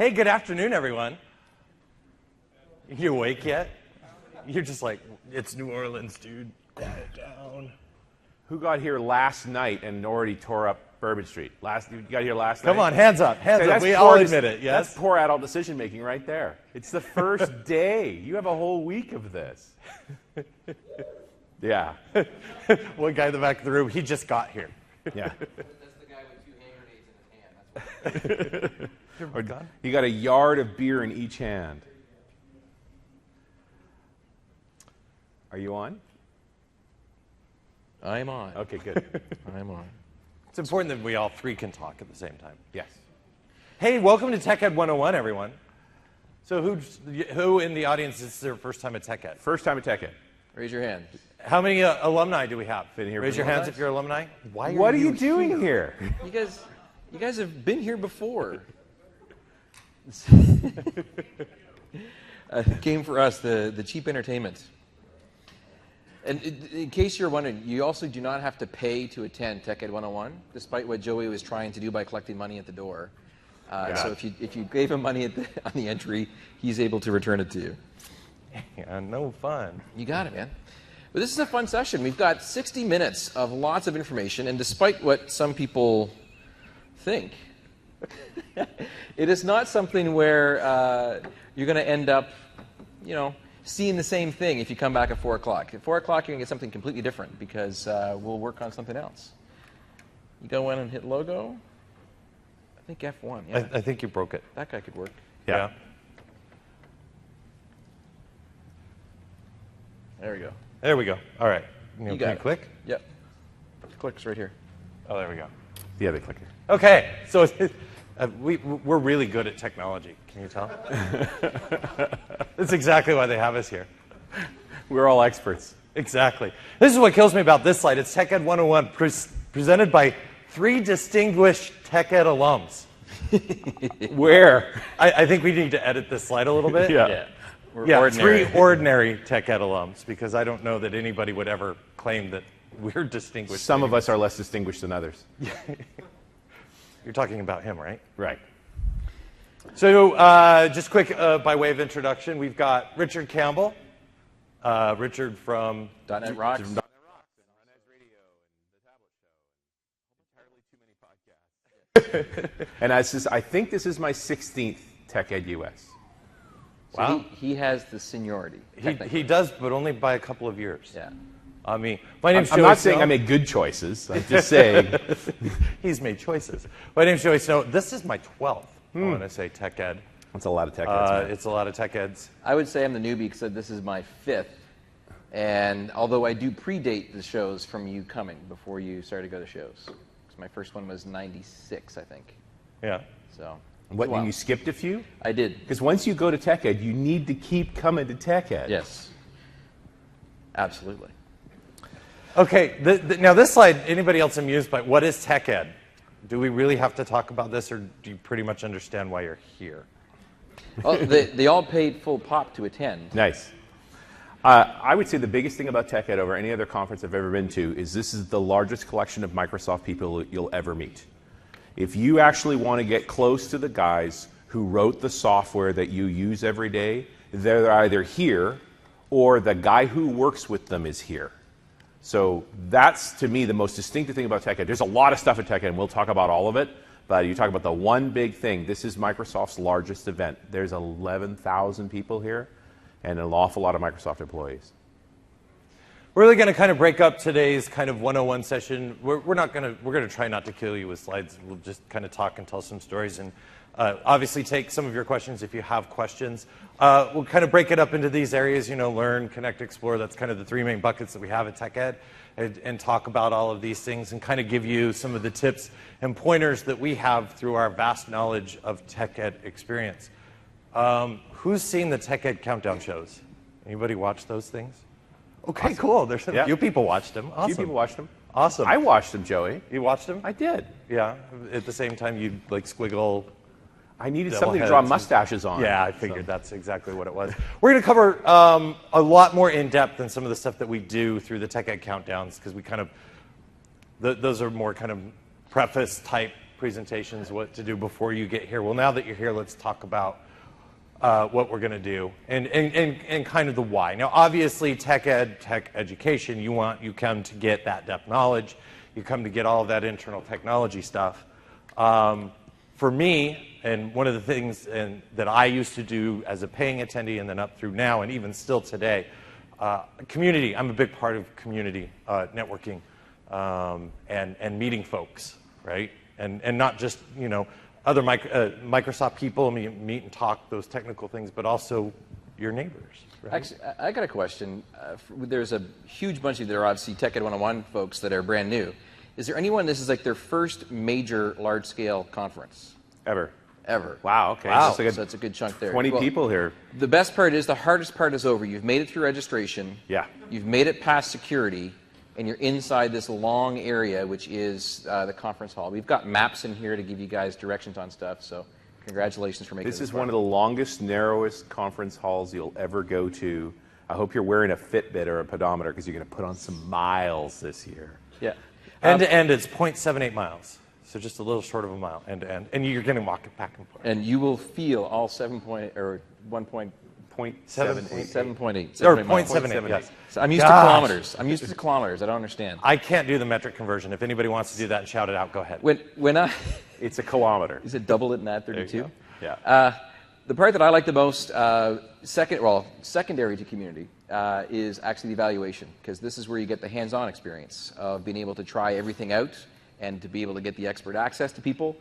Hey, good afternoon, everyone. You awake yet? You're just like, it's New Orleans, dude. Quiet down. Who got here last night and already tore up Bourbon Street? You got here last night? Come on, hands up, hands up. We all admit it, yes? That's poor adult decision making right there. It's the first day. You have a whole week of this. Yeah. One guy in the back of the room, he just got here. Yeah. That's the guy with 2 hand grenades in his hand. That's You got a yard of beer in each hand. Are you on? I'm on. Okay, good. I'm on. It's important that we all three can talk at the same time. Yes. Hey, welcome to TechEd 101, everyone. So who in the audience is their first time at TechEd? First time at TechEd. Raise your hand. How many alumni do we have? Been here Raise your before? hands if you're alumni. What are you doing here? You guys have been here before. Came for us, the cheap entertainment. And in case you're wondering, you also do not have to pay to attend TechEd 101, despite what Joey was trying to do by collecting money at the door. So if you gave him money on the entry, he's able to return it to you. Yeah, no fun. You got it, man. But this is a fun session. We've got 60 minutes of lots of information, and despite what some people think, it is not something where you're going to end up, seeing the same thing if you come back at 4 o'clock. At 4 o'clock, you're going to get something completely different because we'll work on something else. You go in and hit logo. I think F1. Yeah. I think you broke it. That guy could work. Yeah. There we go. There we go. All right. You got can you it. click? Yep. Clicks right here. Oh, there we go. The other clicker. Okay, so we're really good at technology. Can you tell? That's exactly why they have us here. We're all experts. Exactly. This is what kills me about this slide. It's TechEd 101, presented by 3 distinguished TechEd alums. Where? I think we need to edit this slide a little bit. Yeah. We're ordinary. 3 ordinary TechEd alums, because I don't know that anybody would ever claim that we're distinguished. Some of us are less distinguished than others. You're talking about him, right? Right. So just quick, by way of introduction, we've got Richard Campbell. Richard from .NET Rocks. .NET Rocks and .NET Radio and the Tablet Show and entirely too many podcasts. And I think this is my 16th TechEd US. So Wow. he has the seniority. He does, but only by a couple of years. Yeah. I mean, my name's I'm Joey not saying Snow. I make good choices. I'm just saying. He's made choices. My name's Joey Snow. This is my 12th. When I say TechEd. That's a lot of TechEds. It's a lot of TechEds. I would say I'm the newbie because this is my 5th. And although I do predate the shows from you coming before you started to go to shows. 'Cause my first one was 96, I think. Yeah. So. What, wow. you skipped a few? I did. Because once you go to TechEd, you need to keep coming to TechEd. Yes. Absolutely. Okay, now this slide, anybody else amused by what is TechEd? Do we really have to talk about this, or do you pretty much understand why you're here? Well, they all paid full pop to attend. Nice. I would say the biggest thing about TechEd over any other conference I've ever been to is this is the largest collection of Microsoft people you'll ever meet. If you actually want to get close to the guys who wrote the software that you use every day, they're either here or the guy who works with them is here. So that's, to me, the most distinctive thing about TechEd. There's a lot of stuff at TechEd, and we'll talk about all of it, but you talk about the one big thing. This is Microsoft's largest event. There's 11,000 people here and an awful lot of Microsoft employees. We're really going to kind of break up today's kind of 101 session. We're going to try not to kill you with slides. We'll just kind of talk and tell some stories, and obviously take some of your questions if you have questions. We'll kind of break it up into these areas, learn, connect, explore. That's kind of the 3 main buckets that we have at TechEd, and talk about all of these things and kind of give you some of the tips and pointers that we have through our vast knowledge of TechEd experience. Who's seen the TechEd countdown shows? Anybody watch those things? Okay, awesome. Cool. There's a few people watched them. Awesome. A few people watched them. Awesome. I watched them, Joey. You watched them? I did. Yeah. At the same time, you'd like squiggle. I needed something to draw mustaches on. Yeah, I figured that's exactly what it was. We're going to cover a lot more in depth than some of the stuff that we do through the TechEd countdowns, because we kind of, those are more kind of preface type presentations, what to do before you get here. Well, now that you're here, let's talk about what we're going to do and kind of the why. Now, obviously, tech education, you come to get that depth knowledge. You come to get all of that internal technology stuff. For me, and one of the things that I used to do as a paying attendee and then up through now and even still today, community. I'm a big part of community networking and meeting folks, right? And not just, other Microsoft people, meet and talk those technical things, but also your neighbors. Right? Actually, I got a question. There's a huge bunch of you that are obviously TechEd 101 folks that are brand new. Is there anyone, this is like their first major large-scale conference? Ever. Wow, okay. Wow, so that's a good chunk there. 20 people here. The best part is the hardest part is over. You've made it through registration. Yeah. You've made it past security, and you're inside this long area, which is the conference hall. We've got maps in here to give you guys directions on stuff, so congratulations for making this. This is one of the longest, narrowest conference halls you'll ever go to. I hope you're wearing a Fitbit or a pedometer because you're going to put on some miles this year. Yeah. End to end, it's 0.78 miles. So just a little short of a mile, end to end. And you're going to walk it back and forth. And you will feel all 1.78. Or 0.78, yes. So I'm used to kilometers. I'm used to kilometers. I don't understand. I can't do the metric conversion. If anybody wants to do that and shout it out, go ahead. When I... It's a kilometer. Is it double it in that 32? Yeah. The part that I like the most, secondary to community, is actually the evaluation, because this is where you get the hands-on experience of being able to try everything out and to be able to get the expert access to people.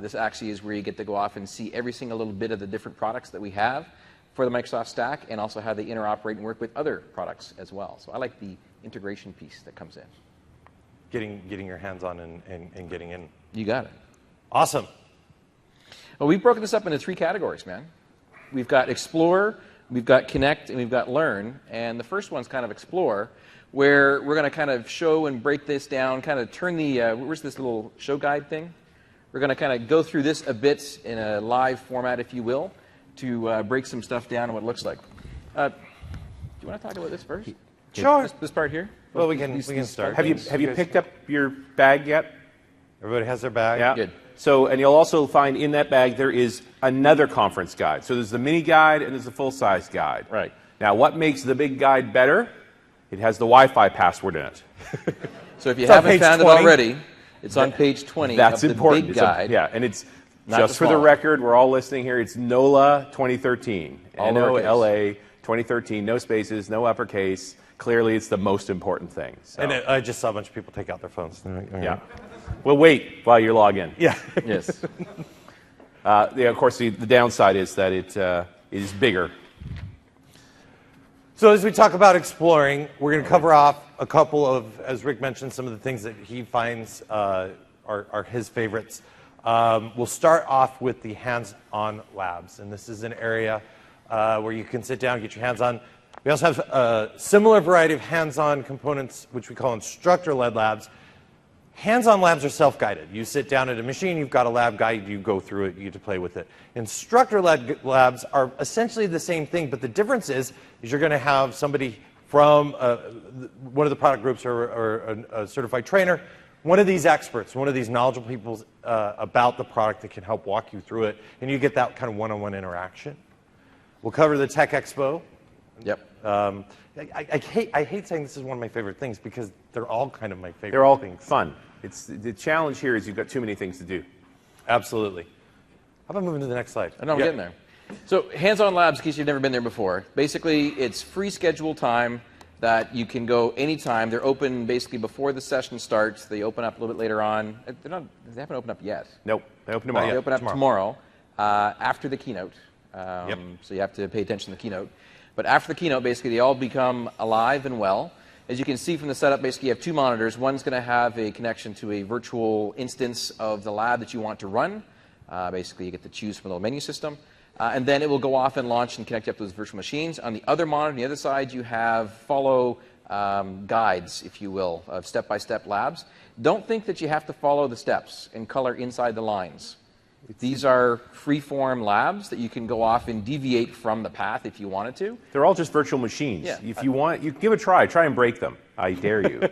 This actually is where you get to go off and see every single little bit of the different products that we have for the Microsoft stack, and also how they interoperate and work with other products as well. So I like the integration piece that comes in. Getting your hands on and getting in. You got it. Awesome. Well, we've broken this up into 3 categories, man. We've got Explore, we've got Connect, and we've got Learn. And the first one's kind of Explore, where we're going to kind of show and break this down, kind of turn the, where's this little show guide thing? We're going to kind of go through this a bit in a live format, if you will, to break some stuff down and what it looks like. Do you want to talk about this first? Sure. This part here? Well, we can start. Have you picked up your bag yet? Everybody has their bag? Yeah. Good. So, and you'll also find in that bag there is another conference guide. So there's the mini guide and there's the full-size guide. Right. Now, what makes the big guide better? It has the Wi-Fi password in it. So if you haven't found 20. it already, it's on page 20 That's of the important. big guide. And it's Not just the for the small. record, we're all listening here. It's NOLA 2013. All NOLA 2013. No spaces, no uppercase. Clearly, it's the most important thing. So. And I just saw a bunch of people take out their phones. Yeah. Well, wait while you log in. Yeah. Yes. Of course, the downside is that it is bigger. So as we talk about exploring, we're going to cover off a couple of, as Rick mentioned, some of the things that he finds are his favorites. We'll start off with the hands-on labs, and this is an area where you can sit down, get your hands on. We also have a similar variety of hands-on components, which we call instructor-led labs. Hands-on labs are self-guided. You sit down at a machine, you've got a lab guide, you go through it, you get to play with it. Instructor-led labs are essentially the same thing, but the difference is you're going to have somebody from one of the product groups or a certified trainer, one of these experts, one of these knowledgeable people about the product that can help walk you through it, and you get that kind of one-on-one interaction. We'll cover the Tech Expo. Yep. I hate saying this is one of my favorite things because they're all kind of my favorite They're all things. fun. The challenge here is you've got too many things to do. Absolutely. How about moving to the next slide? I know I'm getting there. So hands-on labs, in case you've never been there before, basically it's free schedule time that you can go anytime. They're open basically before the session starts. They open up a little bit later on. They haven't opened up yet. Nope. They open tomorrow. They open up tomorrow after the keynote. Yep. So you have to pay attention to the keynote. But after the keynote, basically, they all become alive and well. As you can see from the setup, basically, you have 2 monitors. One's going to have a connection to a virtual instance of the lab that you want to run. Basically, you get to choose from a little menu system. And then it will go off and launch and connect you up to those virtual machines. On the other monitor, on the other side, you have follow guides, if you will, of step-by-step labs. Don't think that you have to follow the steps and color inside the lines. These are free-form labs that you can go off and deviate from the path if you wanted to. They're all just virtual machines. Yeah. If you want, you give it a try. Try and break them. I dare you.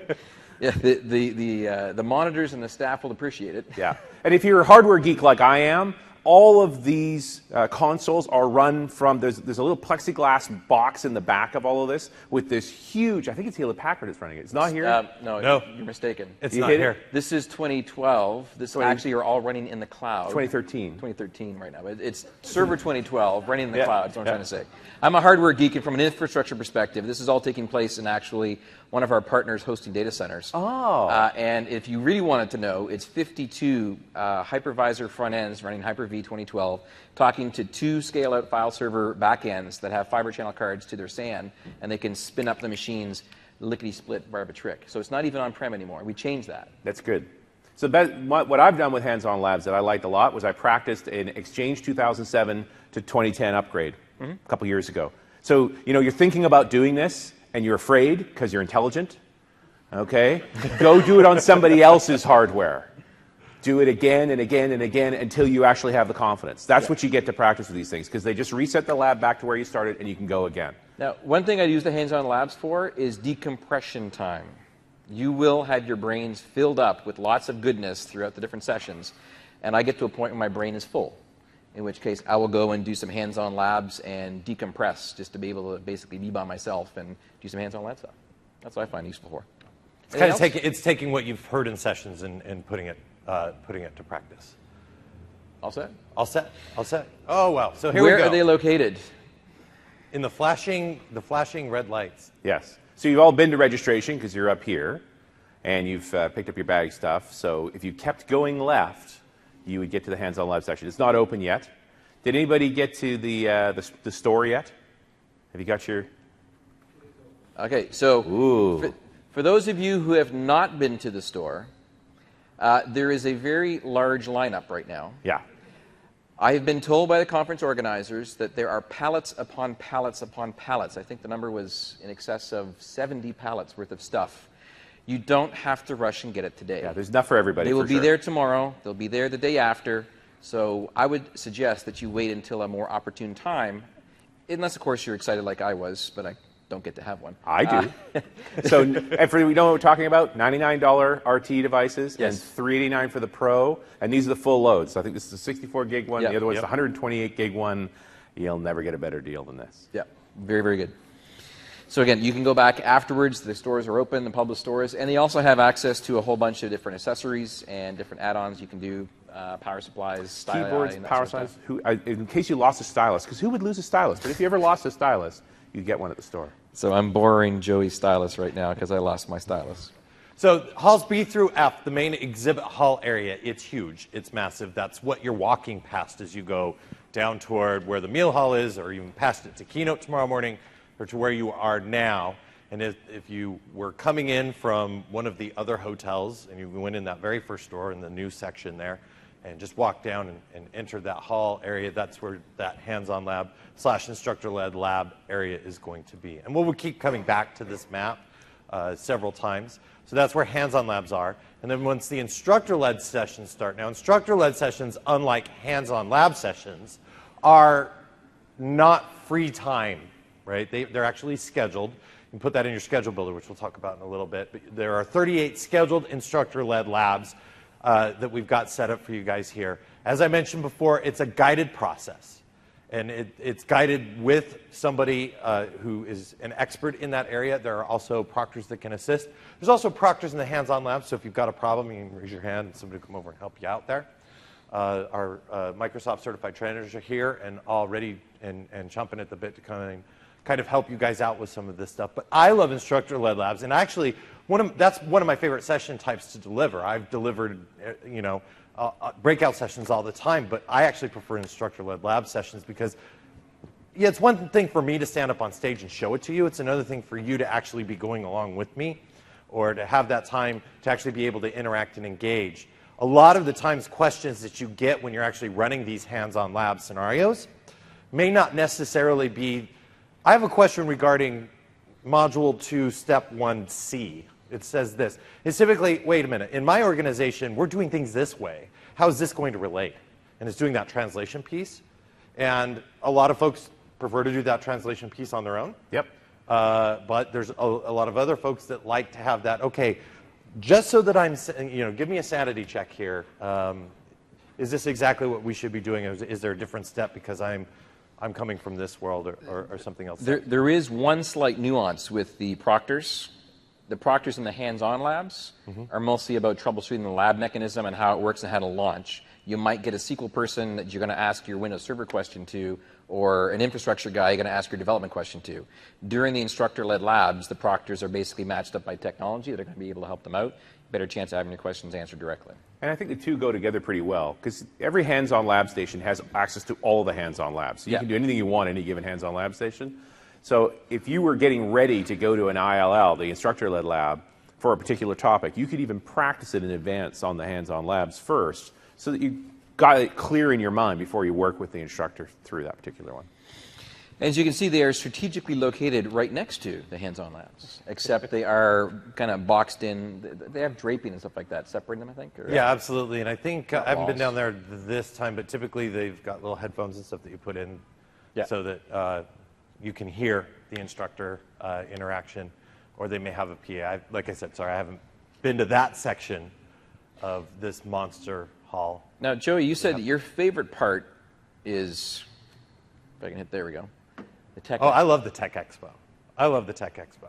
Yeah, the monitors and the staff will appreciate it. Yeah. And if you're a hardware geek like I am, all of these consoles are run from, there's a little plexiglass box in the back of all of this with this huge, I think it's Hewlett-Packard that's running it. It's not here? No, you're mistaken. It's You not hit it? here. This is 2012. This actually are all running in the cloud. 2013. 2013 right now. It's server 2012 running in the Yeah, cloud, that's what I'm yeah. trying to say. I'm a hardware geek, and from an infrastructure perspective, this is all taking place in actually one of our partners hosting data centers. Oh. And if you really wanted to know, it's 52 hypervisor front ends running Hyper-V 2012, talking to 2 scale-out file server backends that have fiber channel cards to their SAN, and they can spin up the machines lickety-split bar of a trick. So it's not even on-prem anymore. We changed that. That's good. So what I've done with Hands-On Labs that I liked a lot was I practiced an Exchange 2007 to 2010 upgrade a couple years ago. So, you're thinking about doing this, and you're afraid because you're intelligent, okay? Go do it on somebody else's hardware. Do it again and again and again until you actually have the confidence. That's what you get to practice with these things, because they just reset the lab back to where you started, and you can go again. Now, one thing I use the Hands-On Labs for is decompression time. You will have your brains filled up with lots of goodness throughout the different sessions, and I get to a point where my brain is full, in which case I will go and do some Hands-On Labs and decompress just to be able to basically be by myself and do some Hands-On Lab stuff. That's what I find useful for. It's taking what you've heard in sessions and putting it to practice. All set? All set. All set. Oh, wow. So here Where we go. are they located? In the flashing red lights. Yes. So you've all been to registration because you're up here, and you've picked up your bag stuff. So if you kept going left, you would get to the Hands-On Lab section. It's not open yet. Did anybody get to the store yet? Have you got your... Okay, so Ooh. for those of you who have not been to the store, there is a very large lineup right now. Yeah. I have been told by the conference organizers that there are pallets upon pallets upon pallets. I think the number was in excess of 70 pallets worth of stuff. You don't have to rush and get it today. Yeah, there's enough for everybody. They will for be sure. there tomorrow. They'll be there the day after. So I would suggest that you wait until a more opportune time, unless, of course, you're excited like I was, but I don't get to have one. I do. So, and for you know what we're talking about? $99 RT devices Yes. and $389 for the Pro, and these are the full loads. So I think this is the 64 gig one. Yep. The other one's Yep. the 128 gig one. You'll never get a better deal than this. Yeah, very, very good. So again, you can go back afterwards. The stores are open, the public stores, and they also have access to a whole bunch of different accessories and different add-ons you can do, power supplies, styli, Keyboards, and that power sort of supplies. stuff. In case you lost a stylus, because who would lose a stylus? But if you ever lost a stylus, you get one at the store. So I'm borrowing Joey's stylus right now because I lost my stylus. So halls B through F, the main exhibit hall area, it's huge. It's massive. That's what you're walking past as you go down toward where the meal hall is, or even past it to Keynote tomorrow morning, or to where you are now. And if you were coming in from one of the other hotels and you went in that very first door in the new section there and just walked down and entered that hall area, that's where that hands-on lab / instructor-led lab area is going to be. And we'll keep coming back to this map several times. So that's where hands-on labs are. And then once the instructor-led sessions start, now instructor-led sessions, unlike hands-on lab sessions, are not free time, right? They're actually scheduled. You can put that in your schedule builder, which we'll talk about in a little bit. But there are 38 scheduled instructor-led labs that we've got set up for you guys here. As I mentioned before, it's a guided process. And it's guided with somebody who is an expert in that area. There are also proctors that can assist. There's also proctors in the hands-on lab, so if you've got a problem, you can raise your hand and somebody will come over and help you out there. Our Microsoft certified trainers are here and all ready and chomping at the bit to kind of help you guys out with some of this stuff. But I love instructor-led labs, and actually, that's one of my favorite session types to deliver. I've delivered, breakout sessions all the time, but I actually prefer instructor-led lab sessions because, yeah, it's one thing for me to stand up on stage and show it to you. It's another thing for you to actually be going along with me, or to have that time to actually be able to interact and engage. A lot of the times, questions that you get when you're actually running these hands-on lab scenarios may not necessarily be, I have a question regarding Module 2, Step 1C. It says this. It's typically, wait a minute, in my organization, we're doing things this way. How is this going to relate? And it's doing that translation piece. And a lot of folks prefer to do that translation piece on their own. Yep. But there's a lot of other folks that like to have that, okay, just so that I'm, give me a sanity check here. Is this exactly what we should be doing? Is there a different step because I'm coming from this world or something else? There is one slight nuance with the proctors. The proctors in the hands-on labs are mostly about troubleshooting the lab mechanism and how it works and how to launch. You might get a SQL person that you're going to ask your Windows Server question to, or an infrastructure guy you're going to ask your development question to. During the instructor-led labs, the proctors are basically matched up by technology that are going to be able to help them out. Better chance of having your questions answered directly. And I think the two go together pretty well, because every hands-on lab station has access to all the hands-on labs. So you can do anything you want in any given hands-on lab station. So if you were getting ready to go to an ILL, the instructor-led lab, for a particular topic, you could even practice it in advance on the hands-on labs first, so that you got it clear in your mind before you work with the instructor through that particular one. As you can see, they are strategically located right next to the hands-on labs, except they are kind of boxed in. They have draping and stuff like that, separating them, I think? Or, yeah, absolutely. And I think, I haven't been walls. down there this time, but typically they've got little headphones and stuff that you put in so that you can hear the instructor interaction, or they may have a PA. Like I said, sorry, I haven't been to that section of this monster hall. Now, Joey, you said that your favorite part is, if I can hit, there we go, the Tech Oh, I love the Tech Expo. I love the Tech Expo.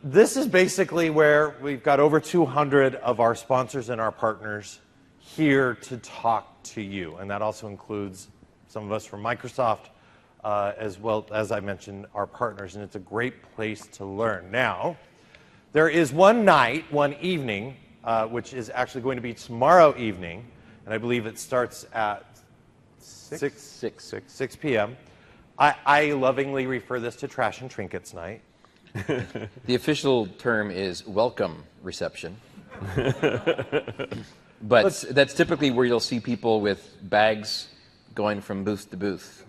This is basically where we've got over 200 of our sponsors and our partners here to talk to you. And that also includes some of us from Microsoft, as well as I mentioned, our partners. And it's a great place to learn. Now, there is one night, one evening, which is actually going to be tomorrow evening. And I believe it starts at 6 p.m. I lovingly refer this to Trash and Trinkets Night. The official term is welcome reception. But that's typically where you'll see people with bags going from booth to booth.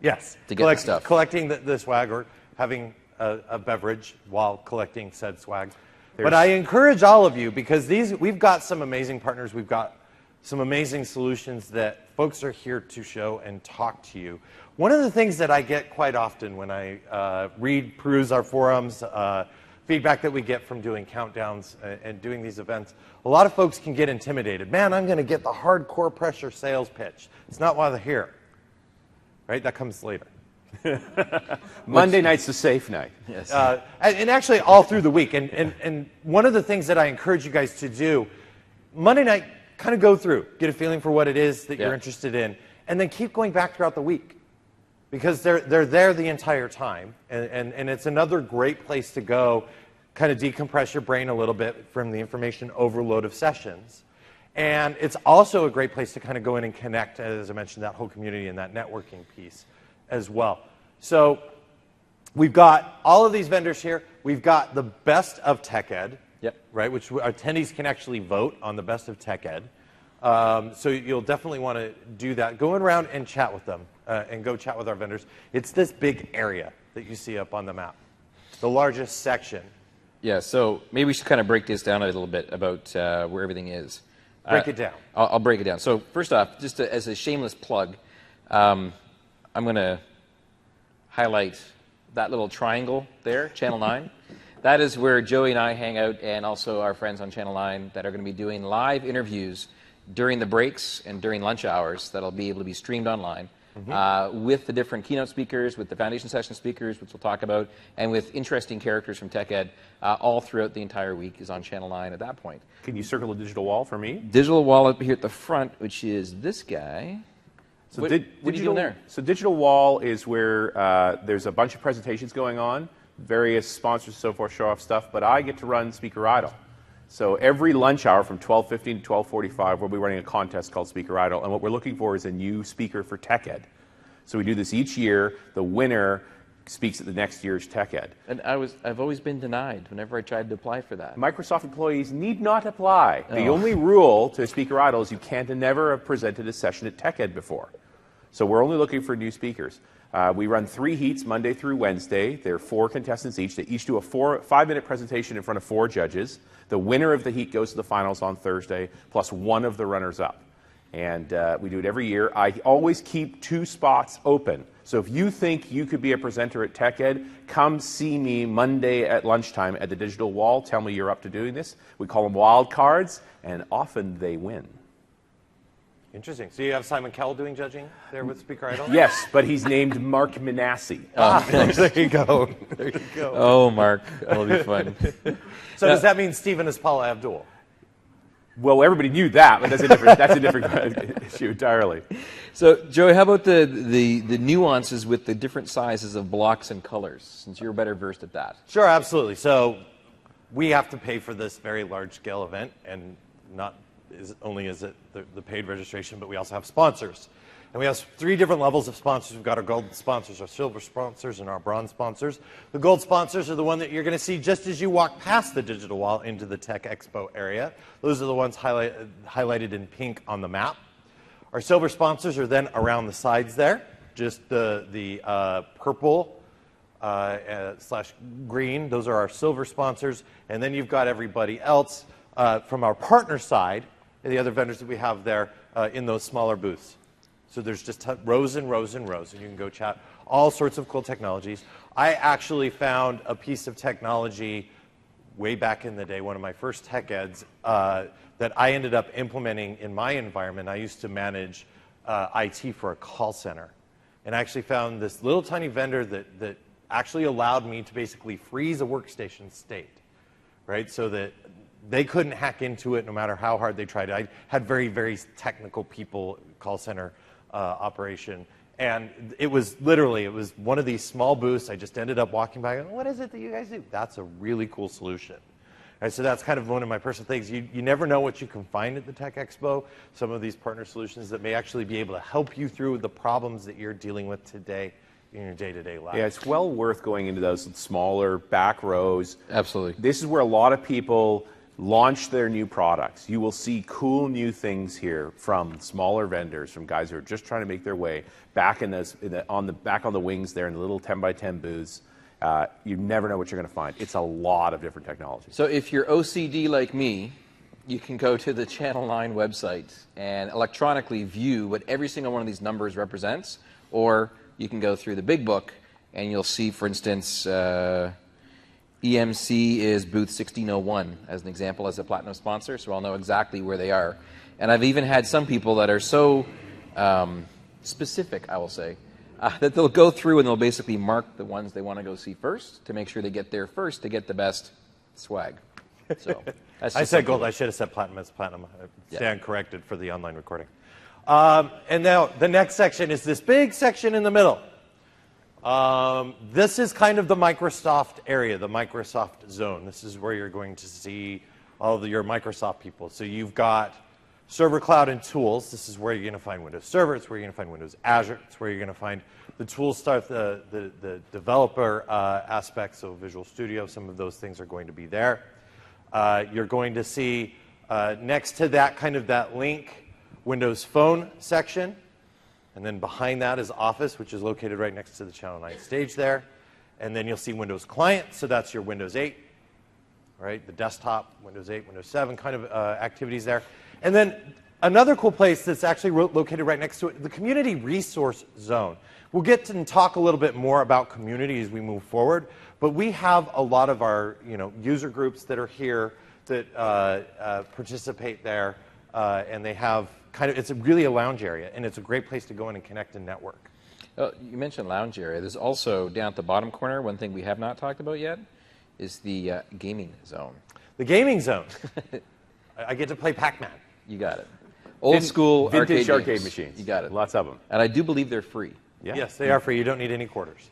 Yes, to get the stuff. Collecting the swag or having a beverage while collecting said swag. But I encourage all of you, because we've got some amazing partners. We've got some amazing solutions that folks are here to show and talk to you. One of the things that I get quite often when I peruse our forums, feedback that we get from doing countdowns and doing these events, a lot of folks can get intimidated. Man, I'm going to get the hardcore pressure sales pitch. It's not why they're here. Right? That comes later. Monday night's the safe night. Yes. And actually all through the week. And one of the things that I encourage you guys to do, Monday night, kind of go through, get a feeling for what it is that you're interested in, and then keep going back throughout the week. Because they're there the entire time. And it's another great place to go, kind of decompress your brain a little bit from the information overload of sessions. And it's also a great place to kind of go in and connect, as I mentioned, that whole community and that networking piece as well. So we've got all of these vendors here. We've got the best of TechEd, right, which attendees can actually vote on the best of TechEd. So you'll definitely want to do that. Go around and chat with them and go chat with our vendors. It's this big area that you see up on the map, the largest section. Yeah, so maybe we should kind of break this down a little bit about where everything is. Break it down. I'll break it down. So first off, just as a shameless plug, I'm going to highlight that little triangle there, Channel 9. That is where Joey and I hang out, and also our friends on Channel 9 that are going to be doing live interviews during the breaks and during lunch hours that'll be able to be streamed online with the different keynote speakers, with the foundation session speakers, which we'll talk about, and with interesting characters from TechEd all throughout the entire week is on Channel 9 at that point. Can you circle a digital wall for me? Digital wall up here at the front, which is this guy. So what are you doing there? So digital wall is where there's a bunch of presentations going on, various sponsors and so forth show off stuff, but I get to run Speaker Idol. So every lunch hour from 12:15 to 12:45, we'll be running a contest called Speaker Idol, and what we're looking for is a new speaker for TechEd. So we do this each year. The winner speaks at the next year's TechEd. And I've always been denied whenever I tried to apply for that. Microsoft employees need not apply. The only rule to Speaker Idol is you can't and never have presented a session at TechEd before. So we're only looking for new speakers. We run 3 heats Monday through Wednesday. There are 4 contestants each. They each do a 5-minute presentation in front of 4 judges. The winner of the heat goes to the finals on Thursday, plus one of the runners-up. And we do it every year. I always keep 2 spots open. So if you think you could be a presenter at TechEd, come see me Monday at lunchtime at the digital wall. Tell me you're up to doing this. We call them wild cards, and often they win. Interesting. So you have Simon Cowell doing judging there with Speaker Idol? Yes, but he's named Mark Manassi. There you go. There you go. Oh, Mark, that'll be fun. So does that mean Stephen is Paula Abdul? Well, everybody knew that, but that's a different issue entirely. So, Joey, how about the nuances with the different sizes of blocks and colors, since you're better versed at that? Sure, absolutely. So we have to pay for this very large-scale event, and not only is it the paid registration, but we also have sponsors. And we have 3 different levels of sponsors. We've got our gold sponsors, our silver sponsors, and our bronze sponsors. The gold sponsors are the one that you're going to see just as you walk past the digital wall into the Tech Expo area. Those are the ones highlighted in pink on the map. Our silver sponsors are then around the sides there, just the purple slash green. Those are our silver sponsors. And then you've got everybody else from our partner side, and the other vendors that we have there in those smaller booths. So there's just rows and rows and rows, and you can go chat all sorts of cool technologies. I actually found a piece of technology way back in the day, one of my first tech eds, that I ended up implementing in my environment. I used to manage IT for a call center. And I actually found this little tiny vendor that actually allowed me to basically freeze a workstation state, right? So that they couldn't hack into it no matter how hard they tried. I had very, very technical people, call center operation. And it was literally, it was one of these small booths. I just ended up walking by and, what is it that you guys do? That's a really cool solution. Right, so that's kind of one of my personal things. You never know what you can find at the Tech Expo. Some of these partner solutions that may actually be able to help you through the problems that you're dealing with today in your day-to-day life. Yeah, it's well worth going into those smaller back rows. Absolutely. This is where a lot of people launch their new products. You will see cool new things here from smaller vendors, from guys who are just trying to make their way back on the wings there in the little 10x10 booths. You never know what you're going to find. It's a lot of different technologies. So if you're OCD like me, you can go to the Channel 9 website and electronically view what every single one of these numbers represents, or you can go through the big book and you'll see, for instance, EMC is booth 1601 as an example as a platinum sponsor, so I'll know exactly where they are. And I've even had some people that are so specific, I will say, that they'll go through and they'll basically mark the ones they want to go see first to make sure they get there first to get the best swag. So that's I said gold. I should have said platinum as platinum. I stand corrected for the online recording. And now the next section is this big section in the middle. This is kind of the Microsoft area, the Microsoft zone. This is where you're going to see all of your Microsoft people. So you've got Server, Cloud, and Tools. This is where you're going to find Windows Server. It's where you're going to find Windows Azure. It's where you're going to find the tools stuff, the developer aspects, so Visual Studio. Some of those things are going to be there. You're going to see next to that, kind of that link, Windows Phone section. And then behind that is Office, which is located right next to the Channel 9 stage there. And then you'll see Windows Client, so that's your Windows 8, right? The desktop, Windows 8, Windows 7 kind of activities there. And then another cool place that's actually located right next to it, the Community Resource Zone. We'll get to talk a little bit more about community as we move forward, but we have a lot of our user groups that are here that participate there, and they have it's really a lounge area, and it's a great place to go in and connect and network. You mentioned lounge area. There's also, down at the bottom corner, one thing we have not talked about yet is the gaming zone. The gaming zone. I get to play Pac-Man. You got it. Old school vintage arcade machines. You got it. Lots of them. And I do believe they're free. Yeah. Yes, they are free. You don't need any quarters.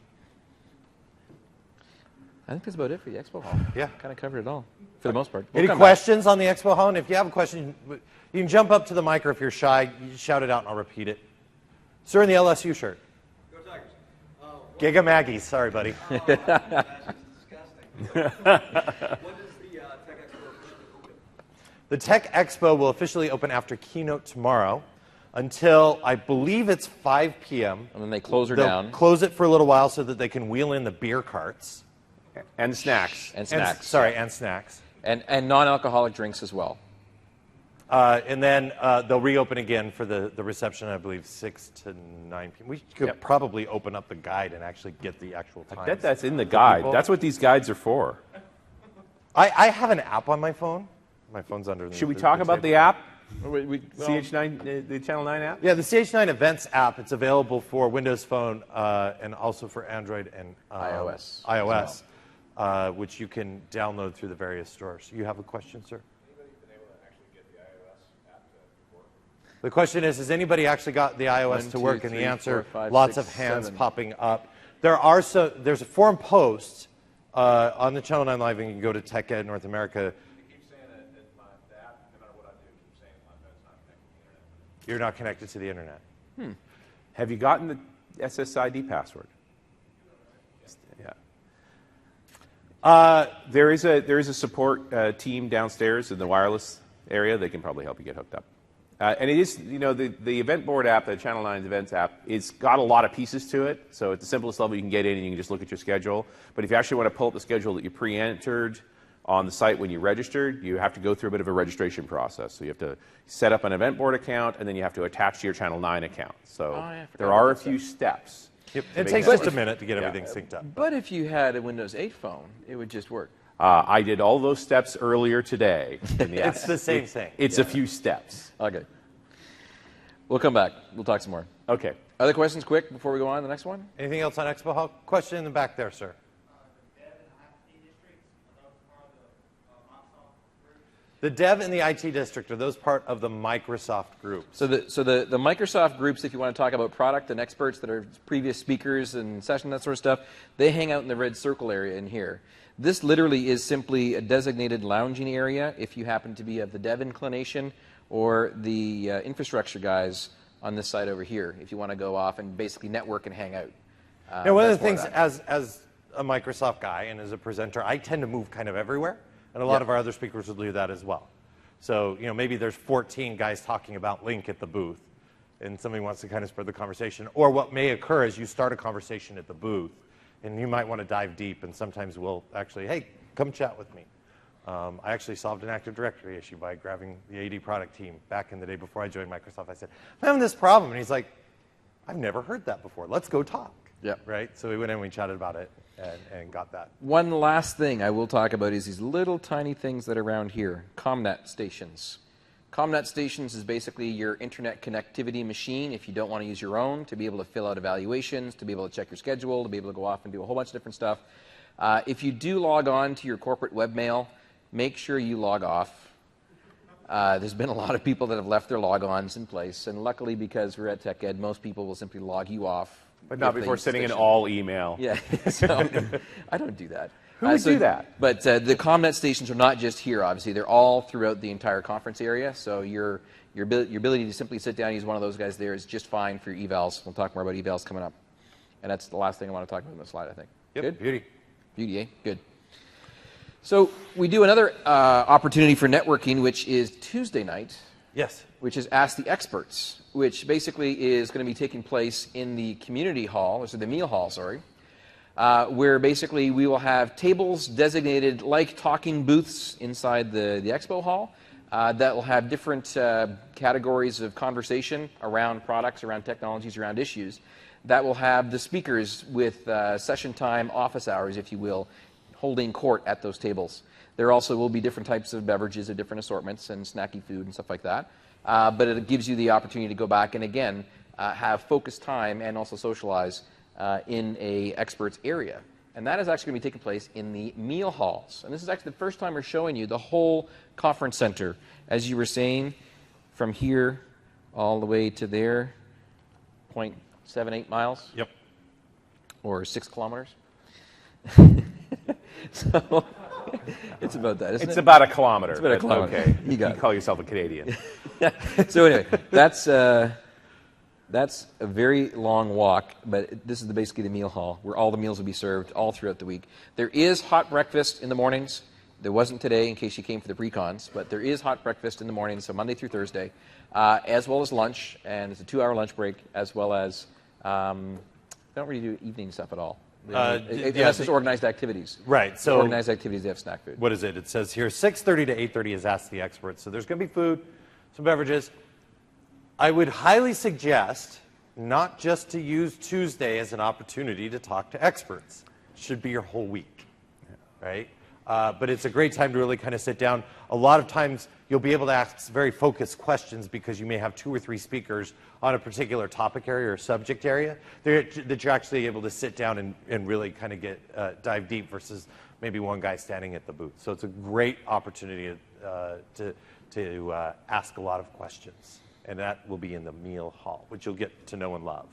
I think that's about it for the expo hall. Yeah. Kind of covered it all, for the most part. Any questions on the expo hall? And if you have a question, you can jump up to the mic, or if you're shy, you shout it out and I'll repeat it. Sir in the LSU shirt. Go Tigers. Giga Maggie's. Sorry, buddy. Oh, that's disgusting. When does the Tech Expo officially open? The Tech Expo will officially open after keynote tomorrow until, I believe it's 5 p.m. And then they close her They'll down. close it for a little while so that they can wheel in the beer carts. And snacks. And snacks. And snacks. And non-alcoholic drinks as well. And then they'll reopen again for the reception, I believe, 6 to 9 p.m. We could probably open up the guide and actually get the actual time. I bet that's in the guide. people. That's what these guides are for. I have an app on my phone. My phone's under. Should we talk about the app? Well, CH9, the Channel 9 app? Yeah, the CH9 Events app. It's available for Windows Phone and also for Android and iOS, which you can download through the various stores. You have a question, sir? The question is, has anybody actually got the iOS to work? And the answer, lots of hands popping up. There's a forum post on the Channel 9 Live, and you can go to TechEd North America. You're not connected to the internet. Have you gotten the SSID password? Yeah. There is a support team downstairs in the wireless area. They can probably help you get hooked up. And it is, the event board app, the Channel 9 Events app, it's got a lot of pieces to it. So at the simplest level, you can get in and you can just look at your schedule. But if you actually want to pull up the schedule that you pre-entered on the site when you registered, you have to go through a bit of a registration process. So you have to set up an event board account, and then you have to attach to your Channel 9 account. So there are a few steps. Yep. It takes just a minute to get everything synced up. But if you had a Windows 8 phone, it would just work. I did all those steps earlier today. It's the same thing. It's a few steps. Okay. We'll come back. We'll talk some more. Okay. Other questions quick before we go on to the next one? Anything else on Expo Hall? Question in the back there, sir. The dev and the IT district, are those part of the Microsoft group? So the Microsoft groups, if you want to talk about product and experts that are previous speakers and session, that sort of stuff, they hang out in the red circle area in here. This literally is simply a designated lounging area if you happen to be of the dev inclination, or the infrastructure guys on this side over here, if you want to go off and basically network and hang out. Now, one of the things, as a Microsoft guy and as a presenter, I tend to move kind of everywhere. And a lot of our other speakers will do that as well. So, maybe there's 14 guys talking about Link at the booth, and somebody wants to kind of spread the conversation. Or what may occur is you start a conversation at the booth, and you might want to dive deep, and sometimes we'll actually, hey, come chat with me. I actually solved an Active Directory issue by grabbing the AD product team back in the day before I joined Microsoft. I said, I'm having this problem. And he's like, I've never heard that before. Let's go talk. Yeah. Right? So we went in and we chatted about it and got that. One last thing I will talk about is these little tiny things that are around here, ComNet stations. ComNet stations is basically your internet connectivity machine if you don't want to use your own, to be able to fill out evaluations, to be able to check your schedule, to be able to go off and do a whole bunch of different stuff. If you do log on to your corporate webmail, make sure you log off. There's been a lot of people that have left their log-ons in place, and luckily, because we're at TechEd, most people will simply log you off. But not before sending an all email. Yeah, so I don't do that. Who would do that? But the ComNet stations are not just here, obviously. They're all throughout the entire conference area, so your ability to simply sit down and use one of those guys there is just fine for your evals. We'll talk more about evals coming up. And that's the last thing I want to talk about on the slide, I think. Yep, Good? beauty. Beauty, eh? Good. So we do another opportunity for networking, which is Tuesday night. Yes. Which is Ask the Experts, which basically is going to be taking place in the community hall, or the meal hall, sorry, where basically we will have tables designated like talking booths inside the expo hall that will have different categories of conversation around products, around technologies, around issues, that will have the speakers with session time, office hours, if you will, holding court at those tables. There also will be different types of beverages of different assortments and snacky food and stuff like that. But it gives you the opportunity to go back and, again, have focused time and also socialize in a experts area. And that is actually going to be taking place in the meal halls. And this is actually the first time we're showing you the whole conference center. As you were saying, from here all the way to there, 0.78 miles? Yep. Or 6 kilometers? So it's about that, isn't it? It's about a kilometer. It's about a kilometer. Okay. You got You it. call yourself a Canadian. So anyway, that's a very long walk, but this is basically the meal hall where all the meals will be served all throughout the week. There is hot breakfast in the mornings. There wasn't today in case you came for the pre-cons, but there is hot breakfast in the morning, so Monday through Thursday, as well as lunch, and it's a 2-hour lunch break, as well as they don't really do evening stuff at all. Unless it's organized activities. Right. So organized activities, they have snack food. What is it? It says here 6:30 to 8:30 is Ask the Experts. So there's going to be food. some beverages. I would highly suggest not just to use Tuesday as an opportunity to talk to experts. It should be your whole week, right? But it's a great time to really kind of sit down. A lot of times you'll be able to ask very focused questions because you may have 2 or 3 speakers on a particular topic area or subject area that you're actually able to sit down and really kind of dive deep versus maybe one guy standing at the booth. So it's a great opportunity to ask a lot of questions. And that will be in the meal hall, which you'll get to know and love.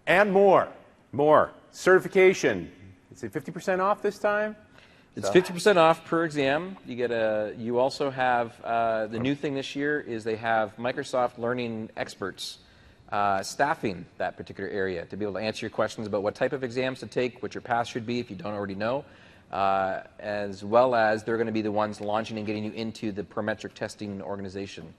And more. More. Certification. Is it 50% off this time? It's 50% off per exam. You also have the new thing this year is they have Microsoft Learning experts staffing that particular area to be able to answer your questions about what type of exams to take, what your path should be if you don't already know. As well as they're going to be the ones launching and getting you into the parametric testing organization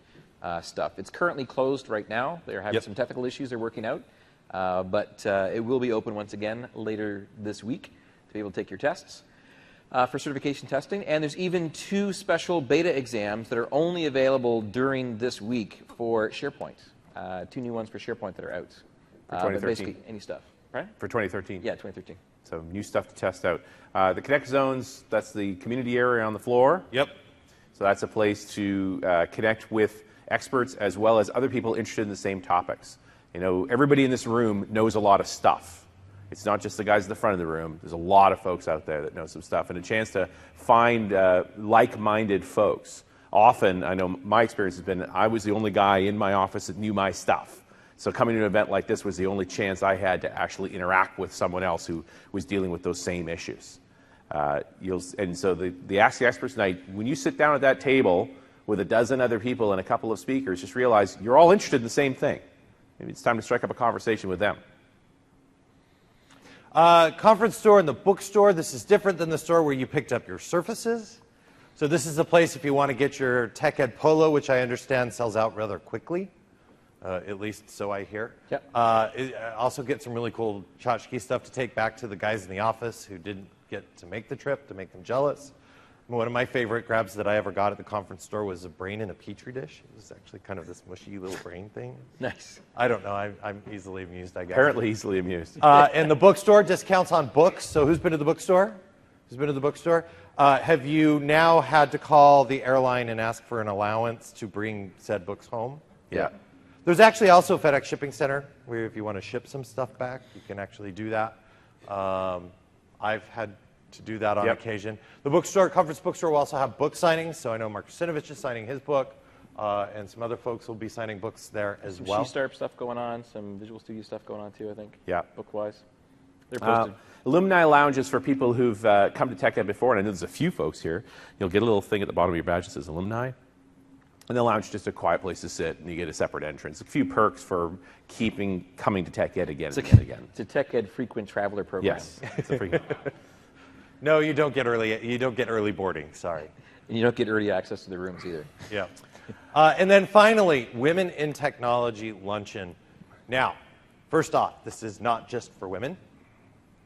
stuff. It's currently closed right now. They're having some technical issues they're working out, but it will be open once again later this week to be able to take your tests for certification testing. And there's even 2 special beta exams that are only available during this week for SharePoint. 2 new ones for SharePoint that are out. For 2013. But basically any stuff, right? For 2013. Yeah, 2013. So new stuff to test out. The Connect Zones, that's the community area on the floor. Yep. So that's a place to connect with experts as well as other people interested in the same topics. You know, everybody in this room knows a lot of stuff. It's not just the guys at the front of the room. There's a lot of folks out there that know some stuff, and a chance to find like-minded folks. Often, I know my experience has been I was the only guy in my office that knew my stuff. So coming to an event like this was the only chance I had to actually interact with someone else who was dealing with those same issues. And so the Ask the Experts night, when you sit down at that table with a dozen other people and a couple of speakers, just realize you're all interested in the same thing. Maybe it's time to strike up a conversation with them. Conference store and the bookstore. This is different than the store where you picked up your Surfaces. So this is the place if you want to get your TechEd Polo, which I understand sells out rather quickly. At least so I hear. Yep. Also get some really cool tchotchke stuff to take back to the guys in the office who didn't get to make the trip, to make them jealous. One of my favorite grabs that I ever got at the conference store was a brain in a Petri dish. It was actually kind of this mushy little brain thing. Nice. I don't know. I'm easily amused, I guess. Apparently easily amused. And the bookstore, discounts on books. So who's been to the bookstore? Who's been to the bookstore? Have you now had to call the airline and ask for an allowance to bring said books home? Yeah. There's actually also a FedEx Shipping Center where if you want to ship some stuff back, you can actually do that. I've had to do that on occasion. The bookstore, conference bookstore, will also have book signings. So I know Mark Rusinovich is signing his book, and some other folks will be signing books there as well. Some She-Starp stuff going on, some Visual Studio stuff going on too, I think. Yeah. Book-wise. They're posted. Alumni lounges for people who've come to TechEd before, and I know there's a few folks here. You'll get a little thing at the bottom of your badge that says alumni. And the lounge is just a quiet place to sit, and you get a separate entrance. A few perks for coming to TechEd again and again. It's a TechEd frequent traveler program. Yes, it's a frequent. No, you don't get early boarding. Sorry. And you don't get early access to the rooms either. Yeah. And then finally, Women in Technology Luncheon. Now, first off, this is not just for women.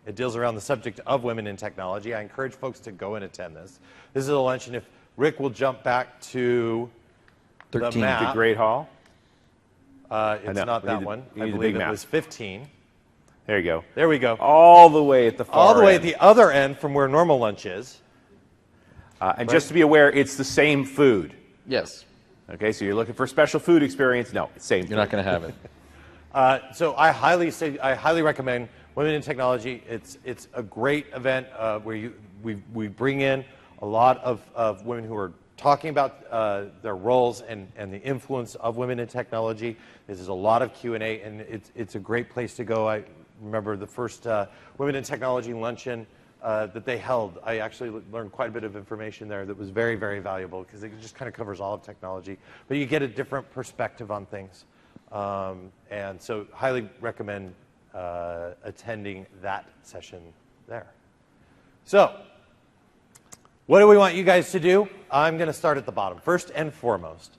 It deals around the subject of women in technology. I encourage folks to go and attend this. This is a luncheon. If Rick will jump back to 13. the map. The Great Hall. It's not that one. I believe it was 15. There you go. There we go. All the way at the far All the way at end. the other end from where normal lunch is. And just to be aware, it's the same food. Yes. Okay, so you're looking for a special food experience. No, it's same food. You're not going to have it. So I highly recommend Women in Technology. It's a great event where we bring in a lot of women who are talking about their roles and the influence of women in technology. This is a lot of Q&A, and it's a great place to go. I remember the first Women in Technology luncheon that they held. I actually learned quite a bit of information there that was very, very valuable because it just kind of covers all of technology. But you get a different perspective on things. And so highly recommend attending that session there. So what do we want you guys to do? I'm going to start at the bottom. First and foremost,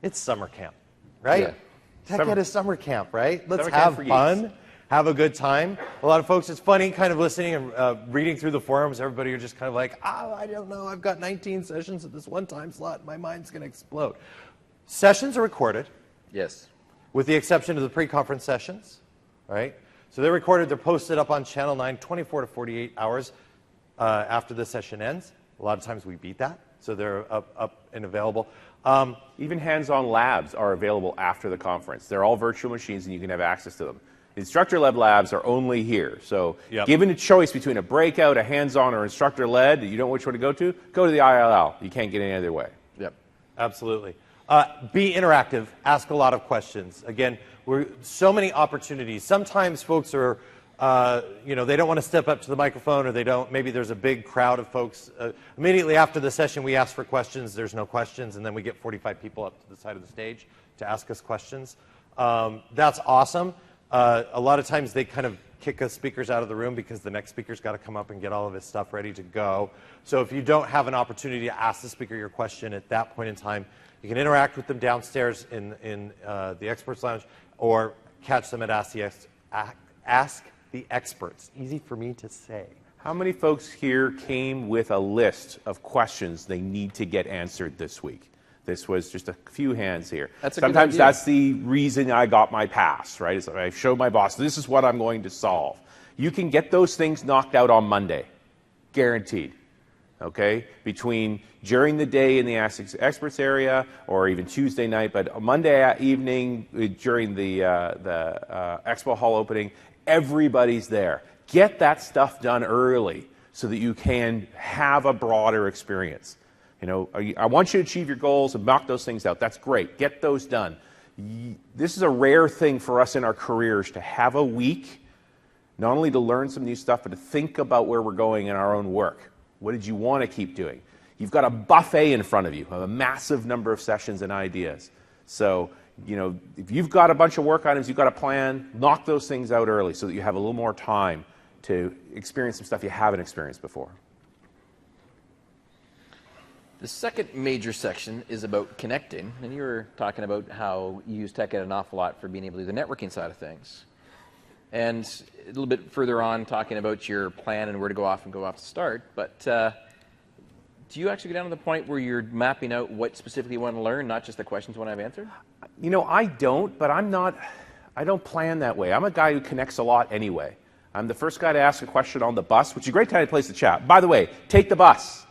it's summer camp, right? Yeah. TechEd is summer camp, right? Let's Summer camp have for fun. geeks. have a good time. A lot of folks, it's funny kind of listening and reading through the forums. Everybody are just kind of like, I don't know, I've got 19 sessions at this one time slot. My mind's going to explode. Sessions are recorded. Yes. With the exception of the pre-conference sessions, right? So they're recorded, they're posted up on Channel 9 24 to 48 hours after the session ends. A lot of times we beat that, so they're up and available. Even hands-on labs are available after the conference. They're all virtual machines, and you can have access to them. The instructor-led labs are only here. So given a choice between a breakout, a hands-on, or instructor-led, you don't know which one to go to the ILL. You can't get any other way. Yep, absolutely. Be interactive. Ask a lot of questions. Again, so many opportunities. Sometimes folks are, they don't want to step up to the microphone, or they don't. Maybe there's a big crowd of folks. Immediately after the session, we ask for questions. There's no questions, and then we get 45 people up to the side of the stage to ask us questions. That's awesome. A lot of times they kind of kick us speakers out of the room because the next speaker's got to come up and get all of his stuff ready to go. So if you don't have an opportunity to ask the speaker your question at that point in time, you can interact with them downstairs in the Experts Lounge, or catch them at Ask the Experts. Easy for me to say. How many folks here came with a list of questions they need to get answered this week? This was just a few hands here. Sometimes that's the reason I got my pass, right? Is I showed my boss, this is what I'm going to solve. You can get those things knocked out on Monday. Guaranteed. Okay? During the day in the Ask Experts area, or even Tuesday night, but Monday evening during the Expo Hall opening, everybody's there. Get that stuff done early so that you can have a broader experience. I want you to achieve your goals and knock those things out. That's great. Get those done. This is a rare thing for us in our careers, to have a week, not only to learn some new stuff, but to think about where we're going in our own work. What did you want to keep doing? You've got a buffet in front of you, a massive number of sessions and ideas. So, if you've got a bunch of work items, you've got a plan, knock those things out early so that you have a little more time to experience some stuff you haven't experienced before. The second major section is about connecting, and you were talking about how you use TechEd an awful lot for being able to do the networking side of things. And a little bit further on, talking about your plan and where to go off to start. But do you actually get down to the point where you're mapping out what specifically you want to learn, not just the questions you want to have answered? I don't, but I don't plan that way. I'm a guy who connects a lot anyway. I'm the first guy to ask a question on the bus, which is a great time to place the chat. By the way, take the bus.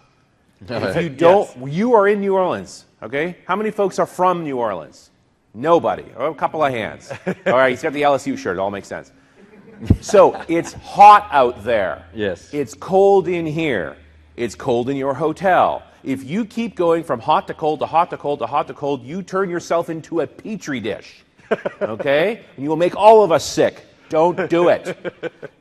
If you don't, you are in New Orleans, okay? How many folks are from New Orleans? Nobody. Oh, a couple of hands. All right, he's got the LSU shirt. It all makes sense. So it's hot out there. Yes. It's cold in here. It's cold in your hotel. If you keep going from hot to cold to hot to cold to hot to cold, you turn yourself into a petri dish, okay? And you will make all of us sick. Don't do it.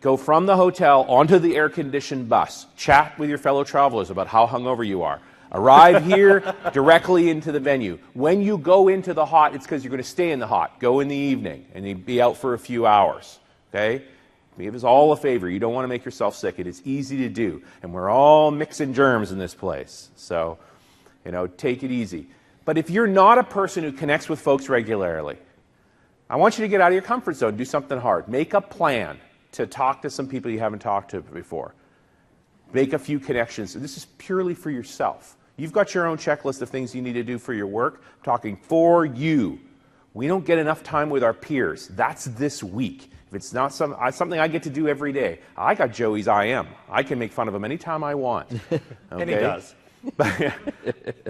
Go from the hotel onto the air-conditioned bus. Chat with your fellow travelers about how hungover you are. Arrive here directly into the venue. When you go into the hot, it's because you're going to stay in the hot. Go in the evening and be out for a few hours. Okay? Give us all a favor. You don't want to make yourself sick. It is easy to do. And we're all mixing germs in this place. So, take it easy. But if you're not a person who connects with folks regularly, I want you to get out of your comfort zone. Do something hard. Make a plan to talk to some people you haven't talked to before. Make a few connections. This is purely for yourself. You've got your own checklist of things you need to do for your work. I'm talking for you. We don't get enough time with our peers. That's this week. If it's not something I get to do every day, I got Joey's IM. I can make fun of him anytime I want. Okay? And he does.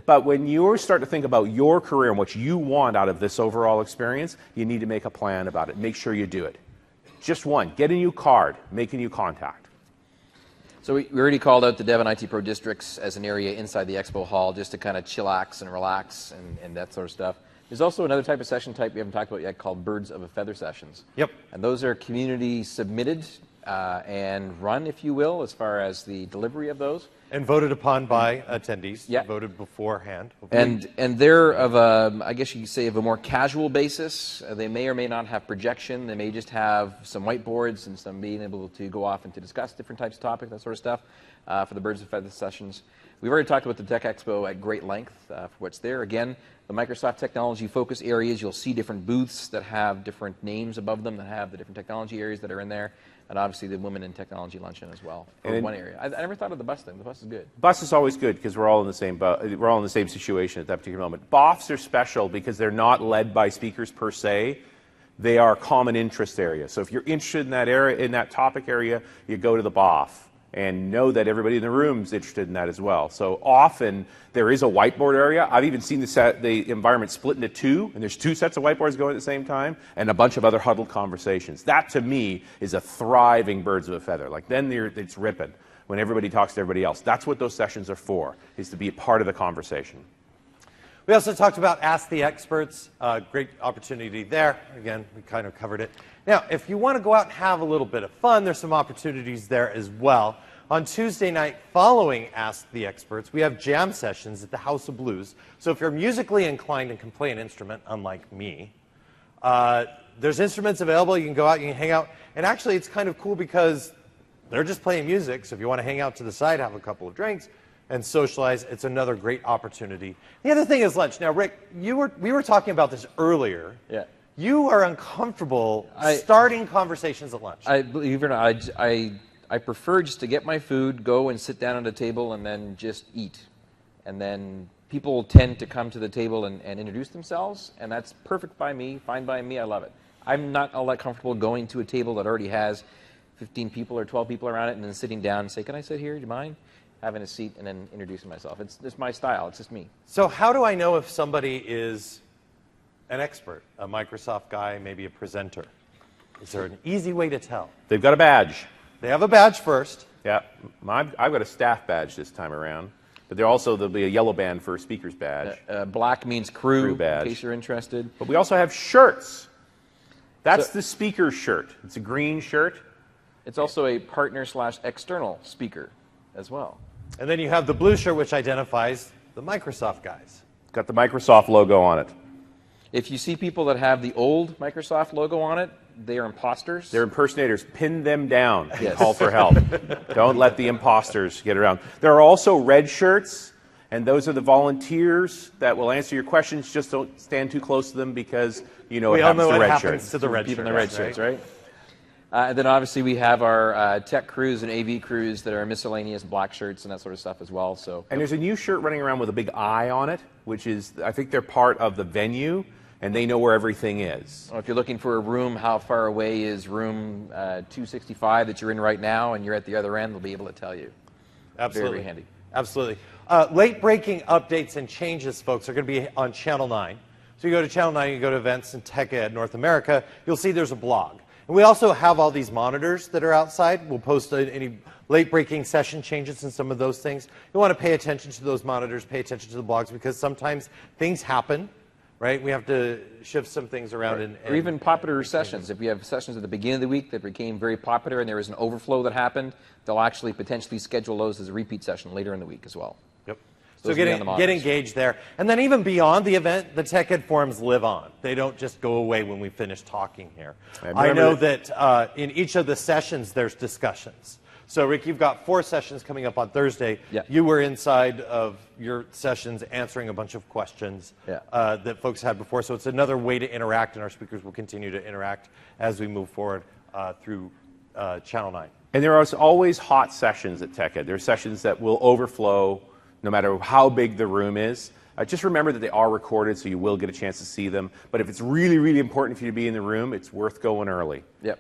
But when you start to think about your career and what you want out of this overall experience, you need to make a plan about it. Make sure you do it. Just one. Get a new card. Make a new contact. So we already called out the Dev and IT Pro districts as an area inside the Expo Hall just to kind of chillax and relax and that sort of stuff. There's also another type of session type we haven't talked about yet called Birds of a Feather sessions. Yep. And those are community submitted and run, if you will, as far as the delivery of those. And voted upon by attendees. Yeah. Voted beforehand. And they're of a, I guess you could say, of a more casual basis. They may or may not have projection. They may just have some whiteboards and some being able to go off and to discuss different types of topics, that sort of stuff, for the Birds of Feather sessions. We've already talked about the Tech Expo at great length for what's there. Again, the Microsoft technology focus areas. You'll see different booths that have different names above them that have the different technology areas that are in there. And obviously the Women in Technology Luncheon as well, for one area. I never thought of the bus thing. The bus is good. Bus is always good because we're all in the same situation at that particular moment. BOFs are special because they're not led by speakers per se. They are common interest areas. So if you're interested in that area, in that topic area, you go to the BOF and know that everybody in the room is interested in that as well. So often there is a whiteboard area. I've even seen the environment split into two, and there's two sets of whiteboards going at the same time, and a bunch of other huddled conversations. That, to me, is a thriving birds of a feather. Like, then it's ripping when everybody talks to everybody else. That's what those sessions are for, is to be a part of the conversation. We also talked about Ask the Experts. Great opportunity there. Again, we kind of covered it. Now, if you want to go out and have a little bit of fun, there's some opportunities there as well. On Tuesday night following Ask the Experts, we have jam sessions at the House of Blues. So if you're musically inclined and can play an instrument, unlike me, there's instruments available. You can go out, you can hang out. And actually, it's kind of cool because they're just playing music. So if you want to hang out to the side, have a couple of drinks, and socialize, it's another great opportunity. The other thing is lunch. Now, Rick, we were talking about this earlier. Yeah. You are uncomfortable starting conversations at lunch. Believe it or not, I prefer just to get my food, go and sit down at a table, and then just eat. And then people tend to come to the table and introduce themselves, and that's perfect by me, fine by me, I love it. I'm not all that comfortable going to a table that already has 15 people or 12 people around it and then sitting down and say, can I sit here, do you mind? Having a seat and then introducing myself. It's just my style, it's just me. So how do I know if somebody is an expert, a Microsoft guy, maybe a presenter? Is there an easy way to tell? They've got a badge. They have a badge first. Yeah, I've got a staff badge this time around, but there'll be a yellow band for a speaker's badge. Black means crew badge. in case you're interested. But we also have shirts. That's the speaker's shirt. It's a green shirt. It's also a partner/external speaker as well. And then you have the blue shirt, which identifies the Microsoft guys. It's got the Microsoft logo on it. If you see people that have the old Microsoft logo on it, they are imposters. They're impersonators. Pin them down. Yes. Call for help. Don't let the imposters get around. There are also red shirts, and those are the volunteers that will answer your questions. Just don't stand too close to them because We all know what happens to the red People shirts. in the red shirts, right? And then obviously we have our tech crews and AV crews that are miscellaneous black shirts and that sort of stuff as well. So. And there's a new shirt running around with a big eye on it, which is, I think they're part of the venue, and they know where everything is. Well, if you're looking for a room, how far away is room 265 that you're in right now, and you're at the other end, they'll be able to tell you. Absolutely. Very handy. Absolutely. Late-breaking updates and changes, folks, are going to be on Channel 9. So you go to Channel 9, you go to Events and TechEd North America, you'll see there's a blog. And we also have all these monitors that are outside. We'll post any late-breaking session changes and some of those things. You want to pay attention to those monitors, pay attention to the blogs, because sometimes things happen, right? We have to shift some things around. Right. Or even popular sessions. If you have sessions at the beginning of the week that became very popular and there was an overflow that happened, they'll actually potentially schedule those as a repeat session later in the week as well. Yep. So get engaged there. And then even beyond the event, the TechEd forums live on. They don't just go away when we finish talking here. I know that in each of the sessions there's discussions. So Rick, you've got 4 sessions coming up on Thursday. Yeah. You were inside of your sessions answering a bunch of questions that folks had before. So it's another way to interact, and our speakers will continue to interact as we move forward through Channel 9. And there are always hot sessions at TechEd. There are sessions that will overflow no matter how big the room is. Just remember that they are recorded, so you will get a chance to see them. But if it's really, really important for you to be in the room, it's worth going early. Yep.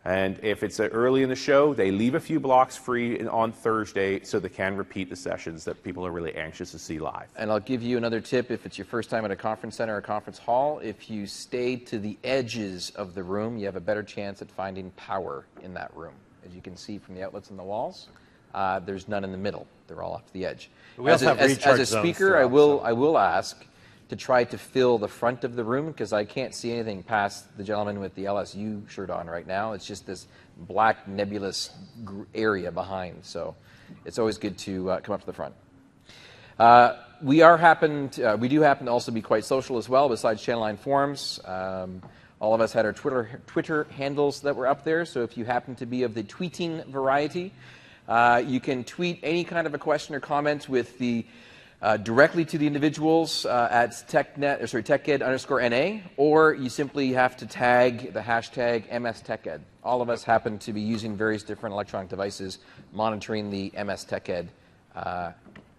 And if it's early in the show, they leave a few blocks free on Thursday so they can repeat the sessions that people are really anxious to see live. And I'll give you another tip if it's your first time at a conference center or a conference hall. If you stay to the edges of the room, you have a better chance at finding power in that room. As you can see from the outlets on the walls, there's none in the middle. They're all off to the edge. As a speaker, I will ask to try to fill the front of the room because I can't see anything past the gentleman with the LSU shirt on right now. It's just this black nebulous area behind. So it's always good to come up to the front. We do happen to also be quite social as well, besides Channel 9 forums. All of us had our Twitter handles that were up there, so if you happen to be of the tweeting variety, you can tweet any kind of a question or comment with the directly to the individuals at TechEd_NA, or you simply have to tag the hashtag MSTechEd. All of us happen to be using various different electronic devices monitoring the MSTechEd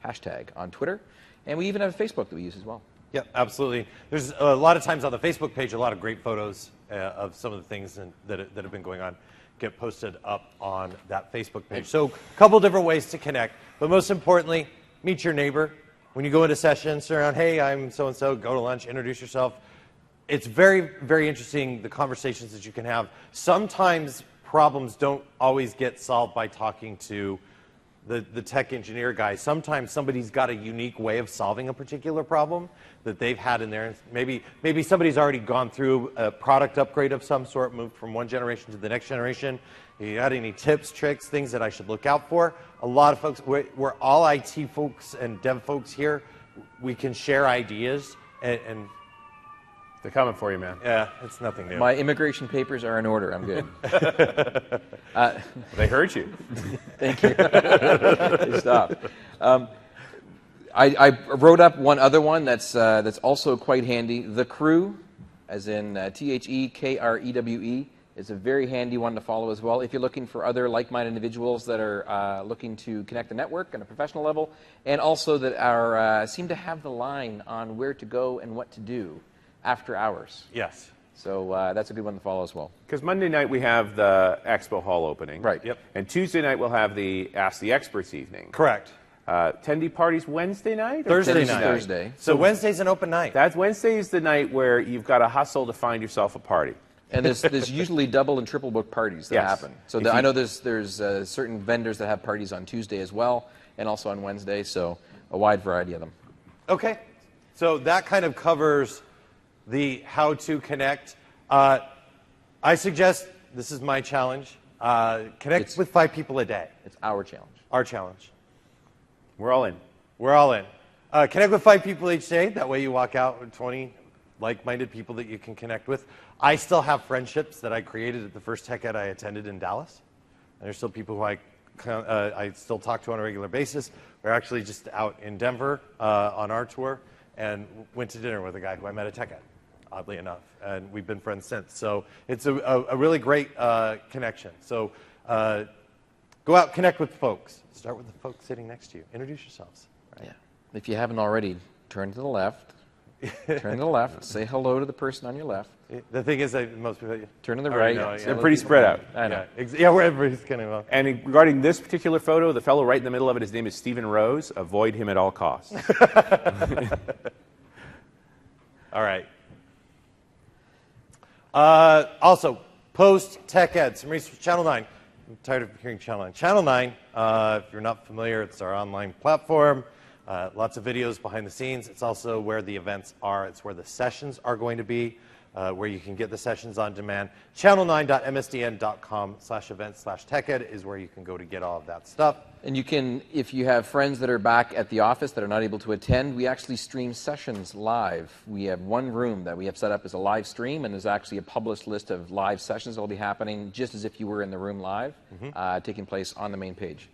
hashtag on Twitter, and we even have a Facebook that we use as well. Yeah, absolutely. There's a lot of times on the Facebook page, a lot of great photos of some of the things that have been going on get posted up on that Facebook page. So a couple different ways to connect, but most importantly, meet your neighbor. When you go into sessions, around, hey, I'm so-and-so, go to lunch, introduce yourself. It's very, very interesting, the conversations that you can have. Sometimes problems don't always get solved by talking to the tech engineer guy. Sometimes somebody's got a unique way of solving a particular problem that they've had in there. Maybe somebody's already gone through a product upgrade of some sort, moved from one generation to the next generation. You got any tips, tricks, things that I should look out for? A lot of folks, we're all IT folks and dev folks here. We can share ideas and They're coming for you, man. yeah, it's nothing new. My immigration papers are in order. I'm good. They heard you. Thank you. Stop. I wrote up one other one that's also quite handy. The Crew, as in THEKREWE, is a very handy one to follow as well if you're looking for other like-minded individuals that are looking to connect the network on a professional level, and also that are seem to have the line on where to go and what to do after hours. Yes. So that's a good one to follow as well. Because Monday night we have the Expo Hall opening. Right. Yep. And Tuesday night we'll have the Ask the Experts evening. Correct. Attendee parties Wednesday night? Or Thursday Thursday night. Thursday. So Wednesday's an open night. That's Wednesday is the night where you've got to hustle to find yourself a party. And there's usually double and triple book parties that Yes. happen. So If I you- know there's certain vendors that have parties on Tuesday as well, and also on Wednesday. So a wide variety of them. Okay. So that kind of covers the how to connect. I suggest, this is my challenge, connect with 5 people a day. It's our challenge. Our challenge. We're all in. We're all in. Connect with 5 people each day. That way you walk out with 20 like-minded people that you can connect with. I still have friendships that I created at the first TechEd I attended in Dallas. And there's still people who I still talk to on a regular basis. We're actually just out in Denver on our tour and went to dinner with a guy who I met at TechEd, oddly enough. And we've been friends since. So it's a really great connection. So go out, connect with folks. Start with the folks sitting next to you. Introduce yourselves. Right? Yeah. If you haven't already, turn to the left. Turn to the left. Say hello to the person on your left. The thing is that most people... Turn to the Already right. know, yeah. Say They're hello pretty to the- spread out. I know. Yeah, where everybody's kind of... And regarding this particular photo, the fellow right in the middle of it, his name is Stephen Rose. Avoid him at all costs. All right. Also, post TechEd, some research. Channel 9. I'm tired of hearing Channel 9. Channel 9, if you're not familiar, it's our online platform. Lots of videos behind the scenes. It's also where the events are. It's where the sessions are going to be, where you can get the sessions on demand. channel9.msdn.com/events/TechEd is where you can go to get all of that stuff. And you can, if you have friends that are back at the office that are not able to attend, we actually stream sessions live. We have one room that we have set up as a live stream, and there's actually a published list of live sessions that will be happening just as if you were in the room live, taking place on the main page.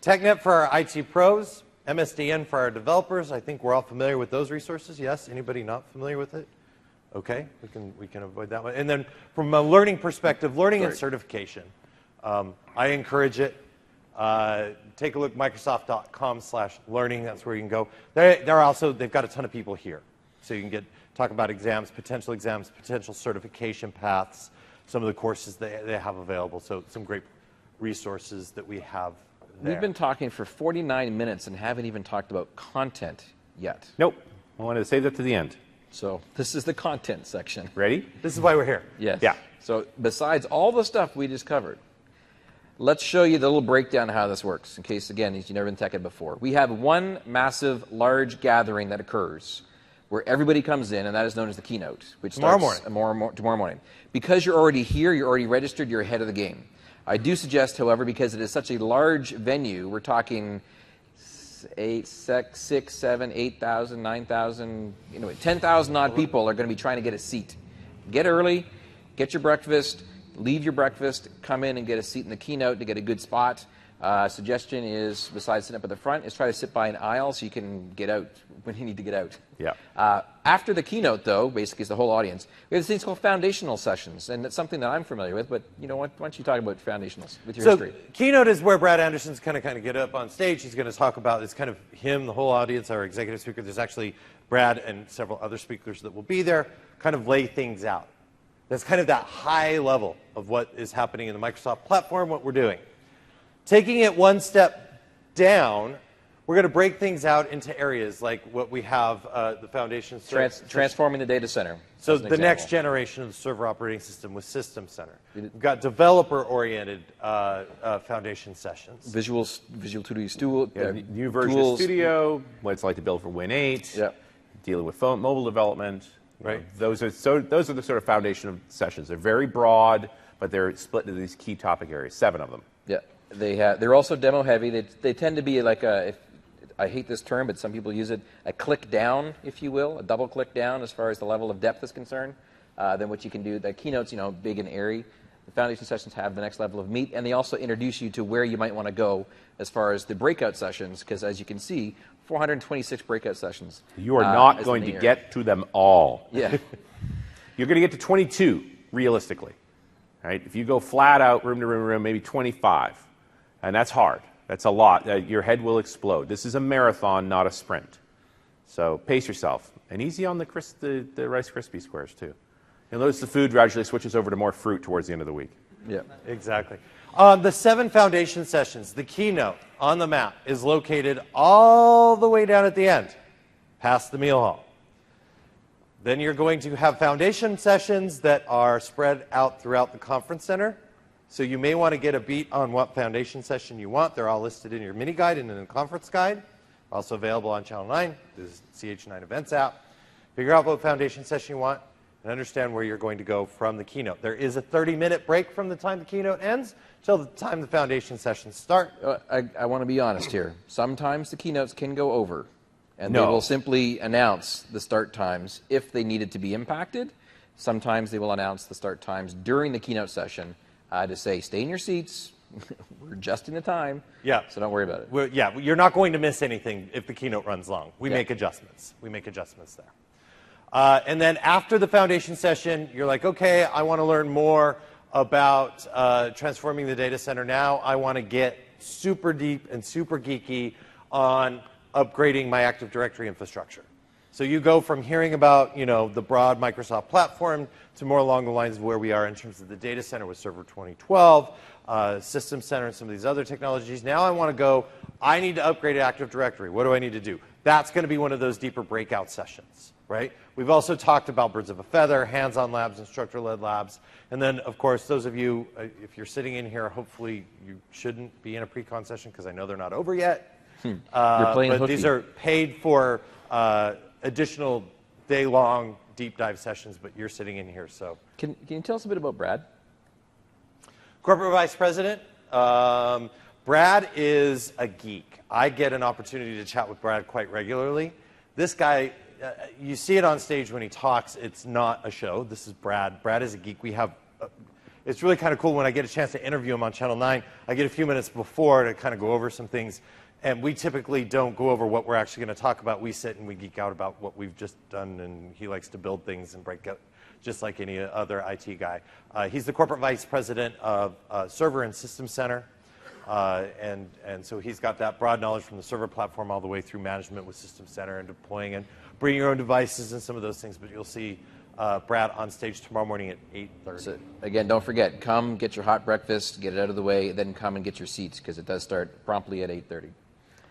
TechNet for our IT pros, MSDN for our developers. I think we're all familiar with those resources. Yes? Anybody not familiar with it? Okay, we can avoid that one. And then from a learning perspective, learning and certification. I encourage it. Take a look, Microsoft.com/learning. That's where you can go. They've got a ton of people here. So you can talk about exams, potential certification paths, some of the courses they have available. So some great resources that we have there. We've been talking for 49 minutes and haven't even talked about content yet. Nope. I wanted to save that to the end. So this is the content section. Ready? This is why we're here. Yes. Yeah. So besides all the stuff we just covered, let's show you the little breakdown of how this works, in case, again, you've never been TechEd before. We have one massive, large gathering that occurs where everybody comes in, and that is known as the keynote, which starts tomorrow morning. Because you're already here, you're already registered, you're ahead of the game. I do suggest, however, because it is such a large venue, we're talking 6, 7, 8,000, 9,000, 10,000 odd people are going to be trying to get a seat. Get early, get your breakfast, leave your breakfast, come in and get a seat in the keynote to get a good spot. Suggestion is, besides sitting up at the front, is try to sit by an aisle so you can get out when you need to get out. Yeah. After the keynote, though, basically it's the whole audience, we have these things called foundational sessions, and it's something that I'm familiar with, but you know what, why don't you talk about foundationals with your history? Keynote is where Brad Anderson's kind of get up on stage. He's going to talk about, it's kind of him, the whole audience, our executive speaker. There's actually Brad and several other speakers that will be there, kind of lay things out. That's kind of that high level of what is happening in the Microsoft platform, what we're doing. Taking it one step down, we're going to break things out into areas like what we have, the foundation. Transforming the data center. So the next generation of the server operating system with System Center. We've got developer-oriented foundation sessions. Visual Studio Studio. New version of Studio, what it's like to build for Win 8, dealing with mobile development. Right. Those are the sort of foundation sessions. They're very broad, but they're split into these key topic areas, 7 of them. Yeah. They're also demo heavy. They tend to be like I hate this term, but some people use it, a click down, if you will, a double click down as far as the level of depth is concerned, than what you can do. The keynote's, big and airy. The foundation sessions have the next level of meat, and they also introduce you to where you might want to go as far as the breakout sessions, because as you can see, 426 breakout sessions. You are not going to get to them all. Yeah. You're going to get to 22, realistically. Right? If you go flat out, room to room, maybe 25. And that's hard. That's a lot. Your head will explode. This is a marathon, not a sprint. So pace yourself. And easy on the Rice Krispie squares, too. You'll notice the food gradually switches over to more fruit towards the end of the week. Yeah, exactly. The 7 foundation sessions, the keynote on the map is located all the way down at the end, past the meal hall. Then you're going to have foundation sessions that are spread out throughout the conference center. So you may want to get a beat on what foundation session you want. They're all listed in your mini guide and in the conference guide. Also available on Channel 9, the CH9 Events app. Figure out what foundation session you want and understand where you're going to go from the keynote. There is a 30-minute break from the time the keynote ends till the time the foundation sessions start. I want to be honest here. Sometimes the keynotes can go over, and they will simply announce the start times if they needed to be impacted. Sometimes they will announce the start times during the keynote session to say, stay in your seats. We're adjusting the time, so don't worry about it. You're not going to miss anything if the keynote runs long. We make adjustments. We make adjustments there. And then after the foundation session, you're like, okay, I want to learn more about transforming the data center now. I want to get super deep and super geeky on upgrading my Active Directory infrastructure. So you go from hearing about, the broad Microsoft platform to more along the lines of where we are in terms of the data center with Server 2012, System Center, and some of these other technologies. Now I need to upgrade Active Directory. What do I need to do? That's going to be one of those deeper breakout sessions, right? We've also talked about birds of a feather, hands-on labs, instructor-led labs. And then, of course, those of you, if you're sitting in here, hopefully you shouldn't be in a pre-con session because I know they're not over yet. But these are paid for additional day-long deep dive sessions, but you're sitting in here, so. Can you tell us a bit about Brad? Corporate Vice President. Brad is a geek. I get an opportunity to chat with Brad quite regularly. This guy, you see it on stage when he talks. It's not a show. This is Brad. Brad is a geek. It's really kind of cool when I get a chance to interview him on Channel 9. I get a few minutes before to kind of go over some things. And we typically don't go over what we're actually going to talk about. We sit and we geek out about what we've just done, and he likes to build things and break out just like any other IT guy. He's the corporate vice president of Server and System Center, and so he's got that broad knowledge from the server platform all the way through management with System Center and deploying and bringing your own devices and some of those things. But you'll see Brad on stage tomorrow morning at 8:30. So, again, don't forget, come get your hot breakfast, get it out of the way, then come and get your seats because it does start promptly at 8:30.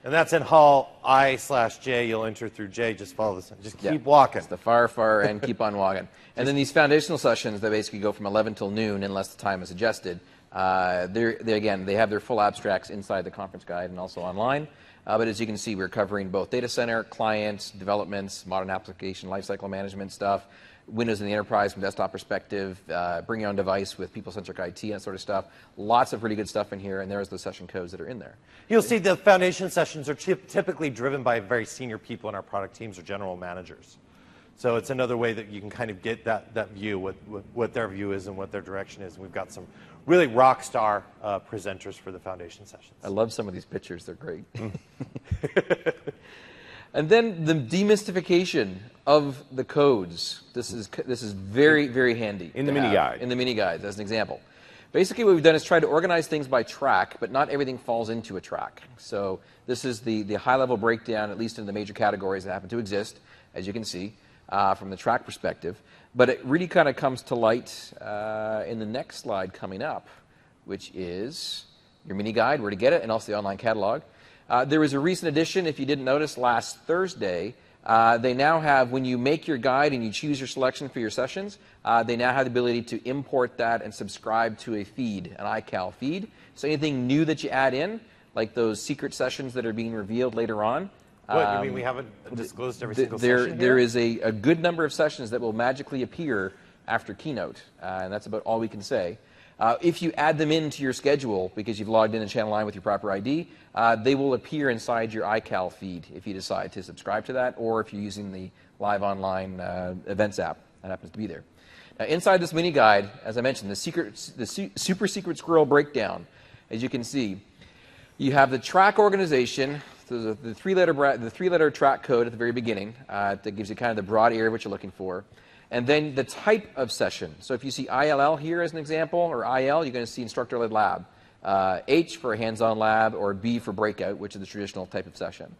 And that's in hall I/J. You'll enter through J. Just follow this. Just keep walking. It's the far end. Keep on walking. And then these foundational sessions, they basically go from 11 till noon unless the time is adjusted. They have their full abstracts inside the conference guide and also online. But as you can see, we're covering both data center, clients, developments, modern application lifecycle management stuff, Windows in the enterprise from desktop perspective, bring your own device with people-centric IT and that sort of stuff. Lots of really good stuff in here, and there's the session codes that are in there. You'll see the foundation sessions are typically driven by very senior people in our product teams or general managers. So it's another way that you can kind of get that view, what their view is and what their direction is. And we've got some really rock star presenters for the foundation sessions. I love some of these pictures. They're great. And then the demystification of the codes. This is very, very handy. In the mini guide. In the mini guides, as an example. Basically, what we've done is try to organize things by track, but not everything falls into a track. So this is the high-level breakdown, at least in the major categories that happen to exist, as you can see, from the track perspective. But it really kind of comes to light in the next slide coming up, which is your mini guide, where to get it, and also the online catalog. There was a recent addition, if you didn't notice, last Thursday. They now have, when you make your guide and you choose your selection for your sessions, they now have the ability to import that and subscribe to a feed, an iCal feed. So anything new that you add in, like those secret sessions that are being revealed later on. What, you mean we haven't disclosed every single session here? There is a good number of sessions that will magically appear after Keynote, and that's about all we can say. If you add them into your schedule because you've logged in and channel line with your proper ID, they will appear inside your iCal feed if you decide to subscribe to that, or if you're using the live online events app that happens to be there. Now, inside this mini guide, as I mentioned, the super secret squirrel breakdown, as you can see, you have the track organization, the three-letter track code at the very beginning that gives you kind of the broad area of what you're looking for. And then the type of session. So if you see ILL here as an example, or IL, you're going to see instructor-led lab. H for a hands-on lab, or B for breakout, which is the traditional type of session.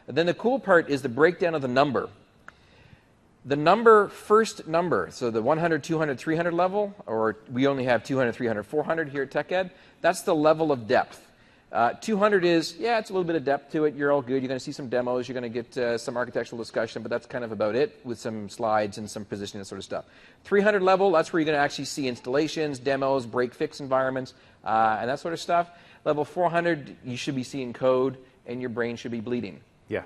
And then the cool part is the breakdown of the number. The first number, so the 100, 200, 300 level, or we only have 200, 300, 400 here at TechEd, that's the level of depth. 200 is, yeah, it's a little bit of depth to it. You're all good. You're going to see some demos. You're going to get some architectural discussion, but that's kind of about it with some slides and some positioning and sort of stuff. 300 level, that's where you're going to actually see installations, demos, break-fix environments, and that sort of stuff. Level 400, you should be seeing code, and your brain should be bleeding. Yeah.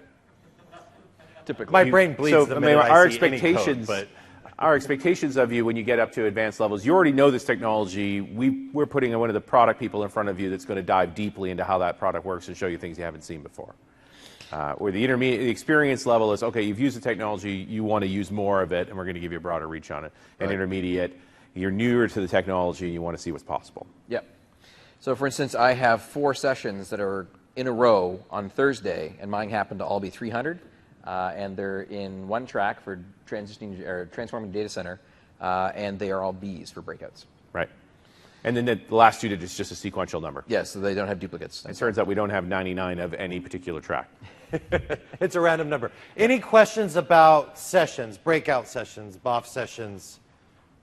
Typically. My brain bleeds the minute I see any code, but our expectations of you when you get up to advanced levels, you already know this technology. We're putting one of the product people in front of you that's going to dive deeply into how that product works and show you things you haven't seen before. Where the experience level is, okay, you've used the technology, you want to use more of it, and we're going to give you a broader reach on it. And intermediate, you're newer to the technology, and you want to see what's possible. Yep. So for instance, I have 4 sessions that are in a row on Thursday, and mine happen to all be 300. And they're in one track for transforming data center, and they are all Bs for breakouts. Right. And then the last 2 digits is just a sequential number. Yes, so they don't have duplicates. It turns out we don't have 99 of any particular track. It's a random number. Any questions about sessions, breakout sessions, BOF sessions,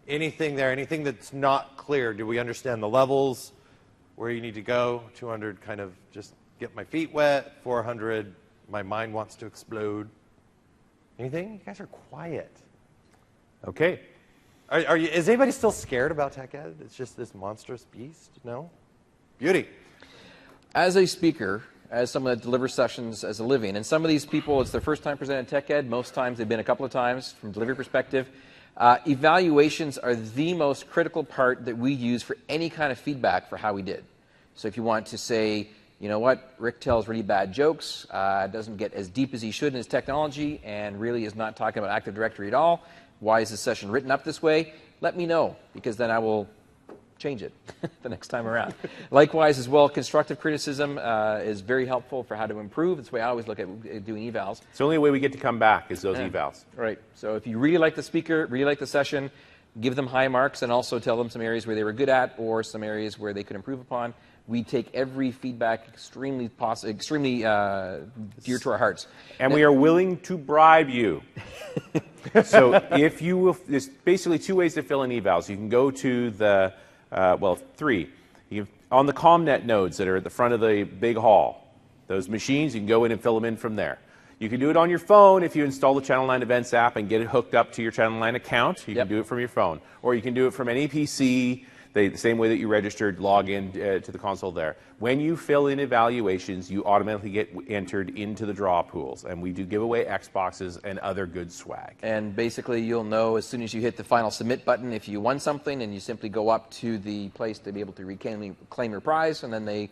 anything there, anything that's not clear? Do we understand the levels, where you need to go? 200, kind of just get my feet wet. 400, my mind wants to explode. Anything? You guys are quiet. Okay. Is anybody still scared about TechEd? It's just this monstrous beast? No? Beauty. As a speaker, as someone that delivers sessions as a living, and some of these people, it's their first time presenting TechEd. Most times they've been a couple of times from a delivery perspective. Evaluations are the most critical part that we use for any kind of feedback for how we did. So if you want to say, you know what, Rick tells really bad jokes, doesn't get as deep as he should in his technology, and really is not talking about Active Directory at all. Why is this session written up this way? Let me know, because then I will change it the next time around. Likewise, as well, constructive criticism is very helpful for how to improve. That's the way I always look at doing evals. It's the only way we get to come back is those evals. Right. So if you really like the speaker, really like the session, give them high marks, and also tell them some areas where they were good at or some areas where they could improve upon. We take every feedback extremely dear to our hearts. And we are willing to bribe you. So if you will, there's basically 2 ways to fill in evals. You can go to the, 3. On the ComNet nodes that are at the front of the big hall, those machines, you can go in and fill them in from there. You can do it on your phone if you install the Channel 9 Events app and get it hooked up to your Channel 9 account. You can do it from your phone. Or you can do it from any PC. The same way that you registered, log in to the console there. When you fill in evaluations, you automatically get entered into the draw pools. And we do give away Xboxes and other good swag. And basically, you'll know as soon as you hit the final submit button if you won something, and you simply go up to the place to be able to claim your prize, and then they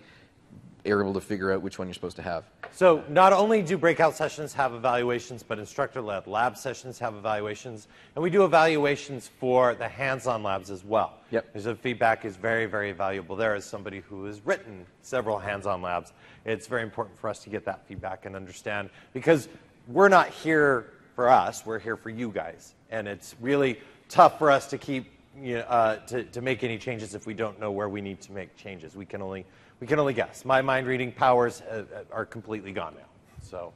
are able to figure out which one you're supposed to have. So not only do breakout sessions have evaluations, but instructor-led lab sessions have evaluations. And we do evaluations for the hands-on labs as well. Yep. So feedback is very, very valuable there. As somebody who has written several hands-on labs, it's very important for us to get that feedback and understand, because we're not here for us, we're here for you guys. And it's really tough for us to keep, to make any changes if we don't know where we need to make changes. We can only guess. My mind reading powers are completely gone now. So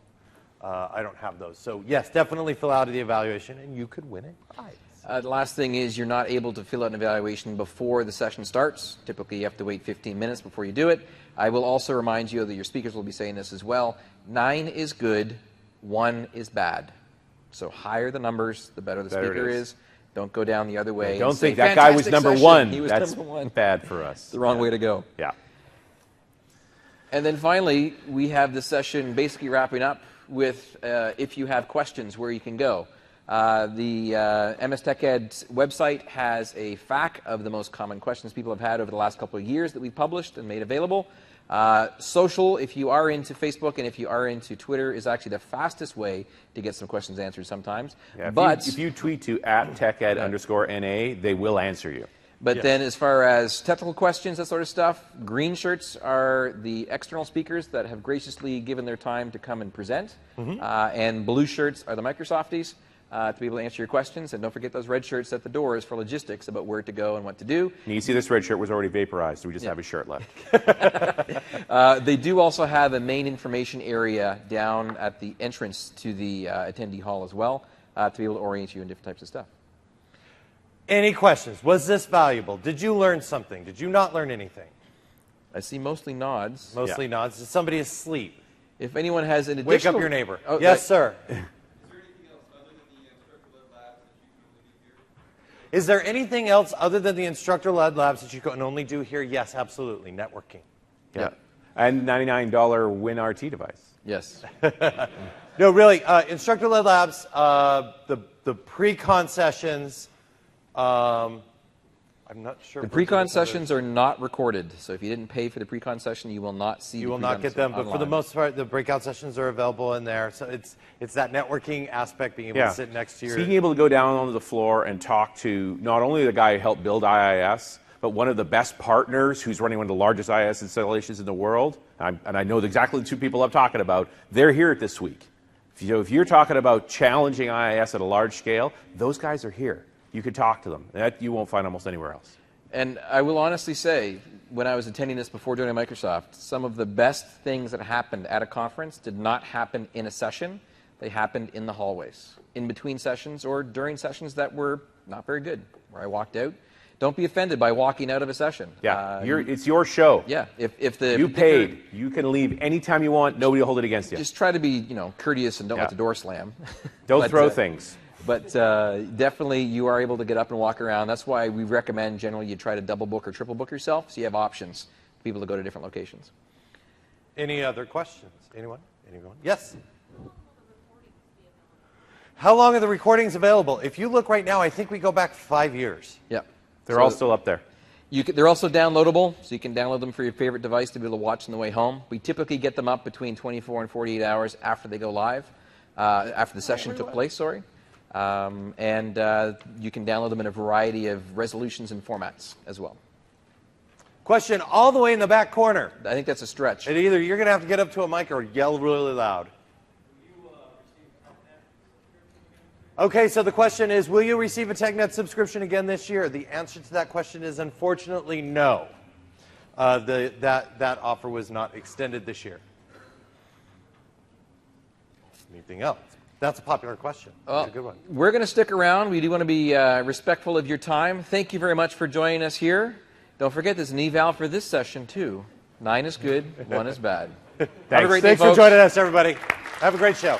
I don't have those. So yes, definitely fill out the evaluation and you could win a prize. The last thing is you're not able to fill out an evaluation before the session starts. Typically you have to wait 15 minutes before you do it. I will also remind you that your speakers will be saying this as well. 9 is good, 1 is bad. So higher the numbers, the better the speaker is. Don't go down the other way. Don't think that guy was number one. He was That's number 1. bad for us. The wrong way to go. Yeah. And then finally, we have the session basically wrapping up with if you have questions, where you can go. The MS TechEd website has a FAQ of the most common questions people have had over the last couple of years that we've published and made available. Social, if you are into Facebook and if you are into Twitter, is actually the fastest way to get some questions answered sometimes. Yeah, but if you tweet to @TechEd_NA, they will answer you. But then as far as technical questions, that sort of stuff, green shirts are the external speakers that have graciously given their time to come and present. And blue shirts are the Microsofties to be able to answer your questions. And don't forget those red shirts at the doors for logistics about where to go and what to do. And you see this red shirt was already vaporized. We just have a shirt left. They do also have a main information area down at the entrance to the attendee hall as well to be able to orient you in different types of stuff. Any questions? Was this valuable? Did you learn something? Did you not learn anything? I see mostly nods. Mostly nods. Is somebody asleep? If anyone has an additional... Wake up your neighbor. Oh, yes, sir. Is there anything else other than the instructor-led labs that you can only do here? Is there anything else other than the instructor-led labs that you can only do here? Yes, absolutely. Networking. Yeah. And $99 WinRT device. Yes. No, really, instructor-led labs, the pre-con sessions, I'm not sure. The pre-con sessions are not recorded, so if you didn't pay for the pre-con session, you will not see You the will not get them, but for the online. most part, the breakout sessions are available in there. So it's that networking aspect, being able to sit next to your... Being able to go down onto the floor and talk to not only the guy who helped build IIS, but one of the best partners who's running one of the largest IIS installations in the world, and I know exactly the two people I'm talking about, they're here this week. If you're talking about challenging IIS at a large scale, those guys are here. You could talk to them. That you won't find almost anywhere else. And I will honestly say, when I was attending this before joining Microsoft, some of the best things that happened at a conference did not happen in a session. They happened in the hallways, in between sessions, or during sessions that were not very good, where I walked out. Don't be offended by walking out of a session. Yeah, it's your show. Yeah, if the you paid, you can leave anytime you want. Nobody will hold it against you. Just try to be, courteous and don't let the door slam. Don't throw things. But definitely, you are able to get up and walk around. That's why we recommend generally you try to double book or triple book yourself, so you have options for people to go to different locations. Any other questions? Anyone? Anyone? Yes. How long are the recordings available? If you look right now, I think we go back 5 years. Yeah. They're all still up there. They're also downloadable, so you can download them for your favorite device to be able to watch on the way home. We typically get them up between 24 and 48 hours after they go live, after the session took place, sorry. And you can download them in a variety of resolutions and formats as well. Question all the way in the back corner. I think that's a stretch. And either you're going to have to get up to a mic or yell really loud. Okay, so the question is, will you receive a TechNet subscription again this year? The answer to that question is unfortunately no. That offer was not extended this year. Anything else? That's a popular question. That's a good one. We're going to stick around. We do want to be respectful of your time. Thank you very much for joining us here. Don't forget, there's an eval for this session, too. 9 is good, 1 is bad. Thanks. Have a great day, Thanks for folks. joining us, everybody. Have a great show.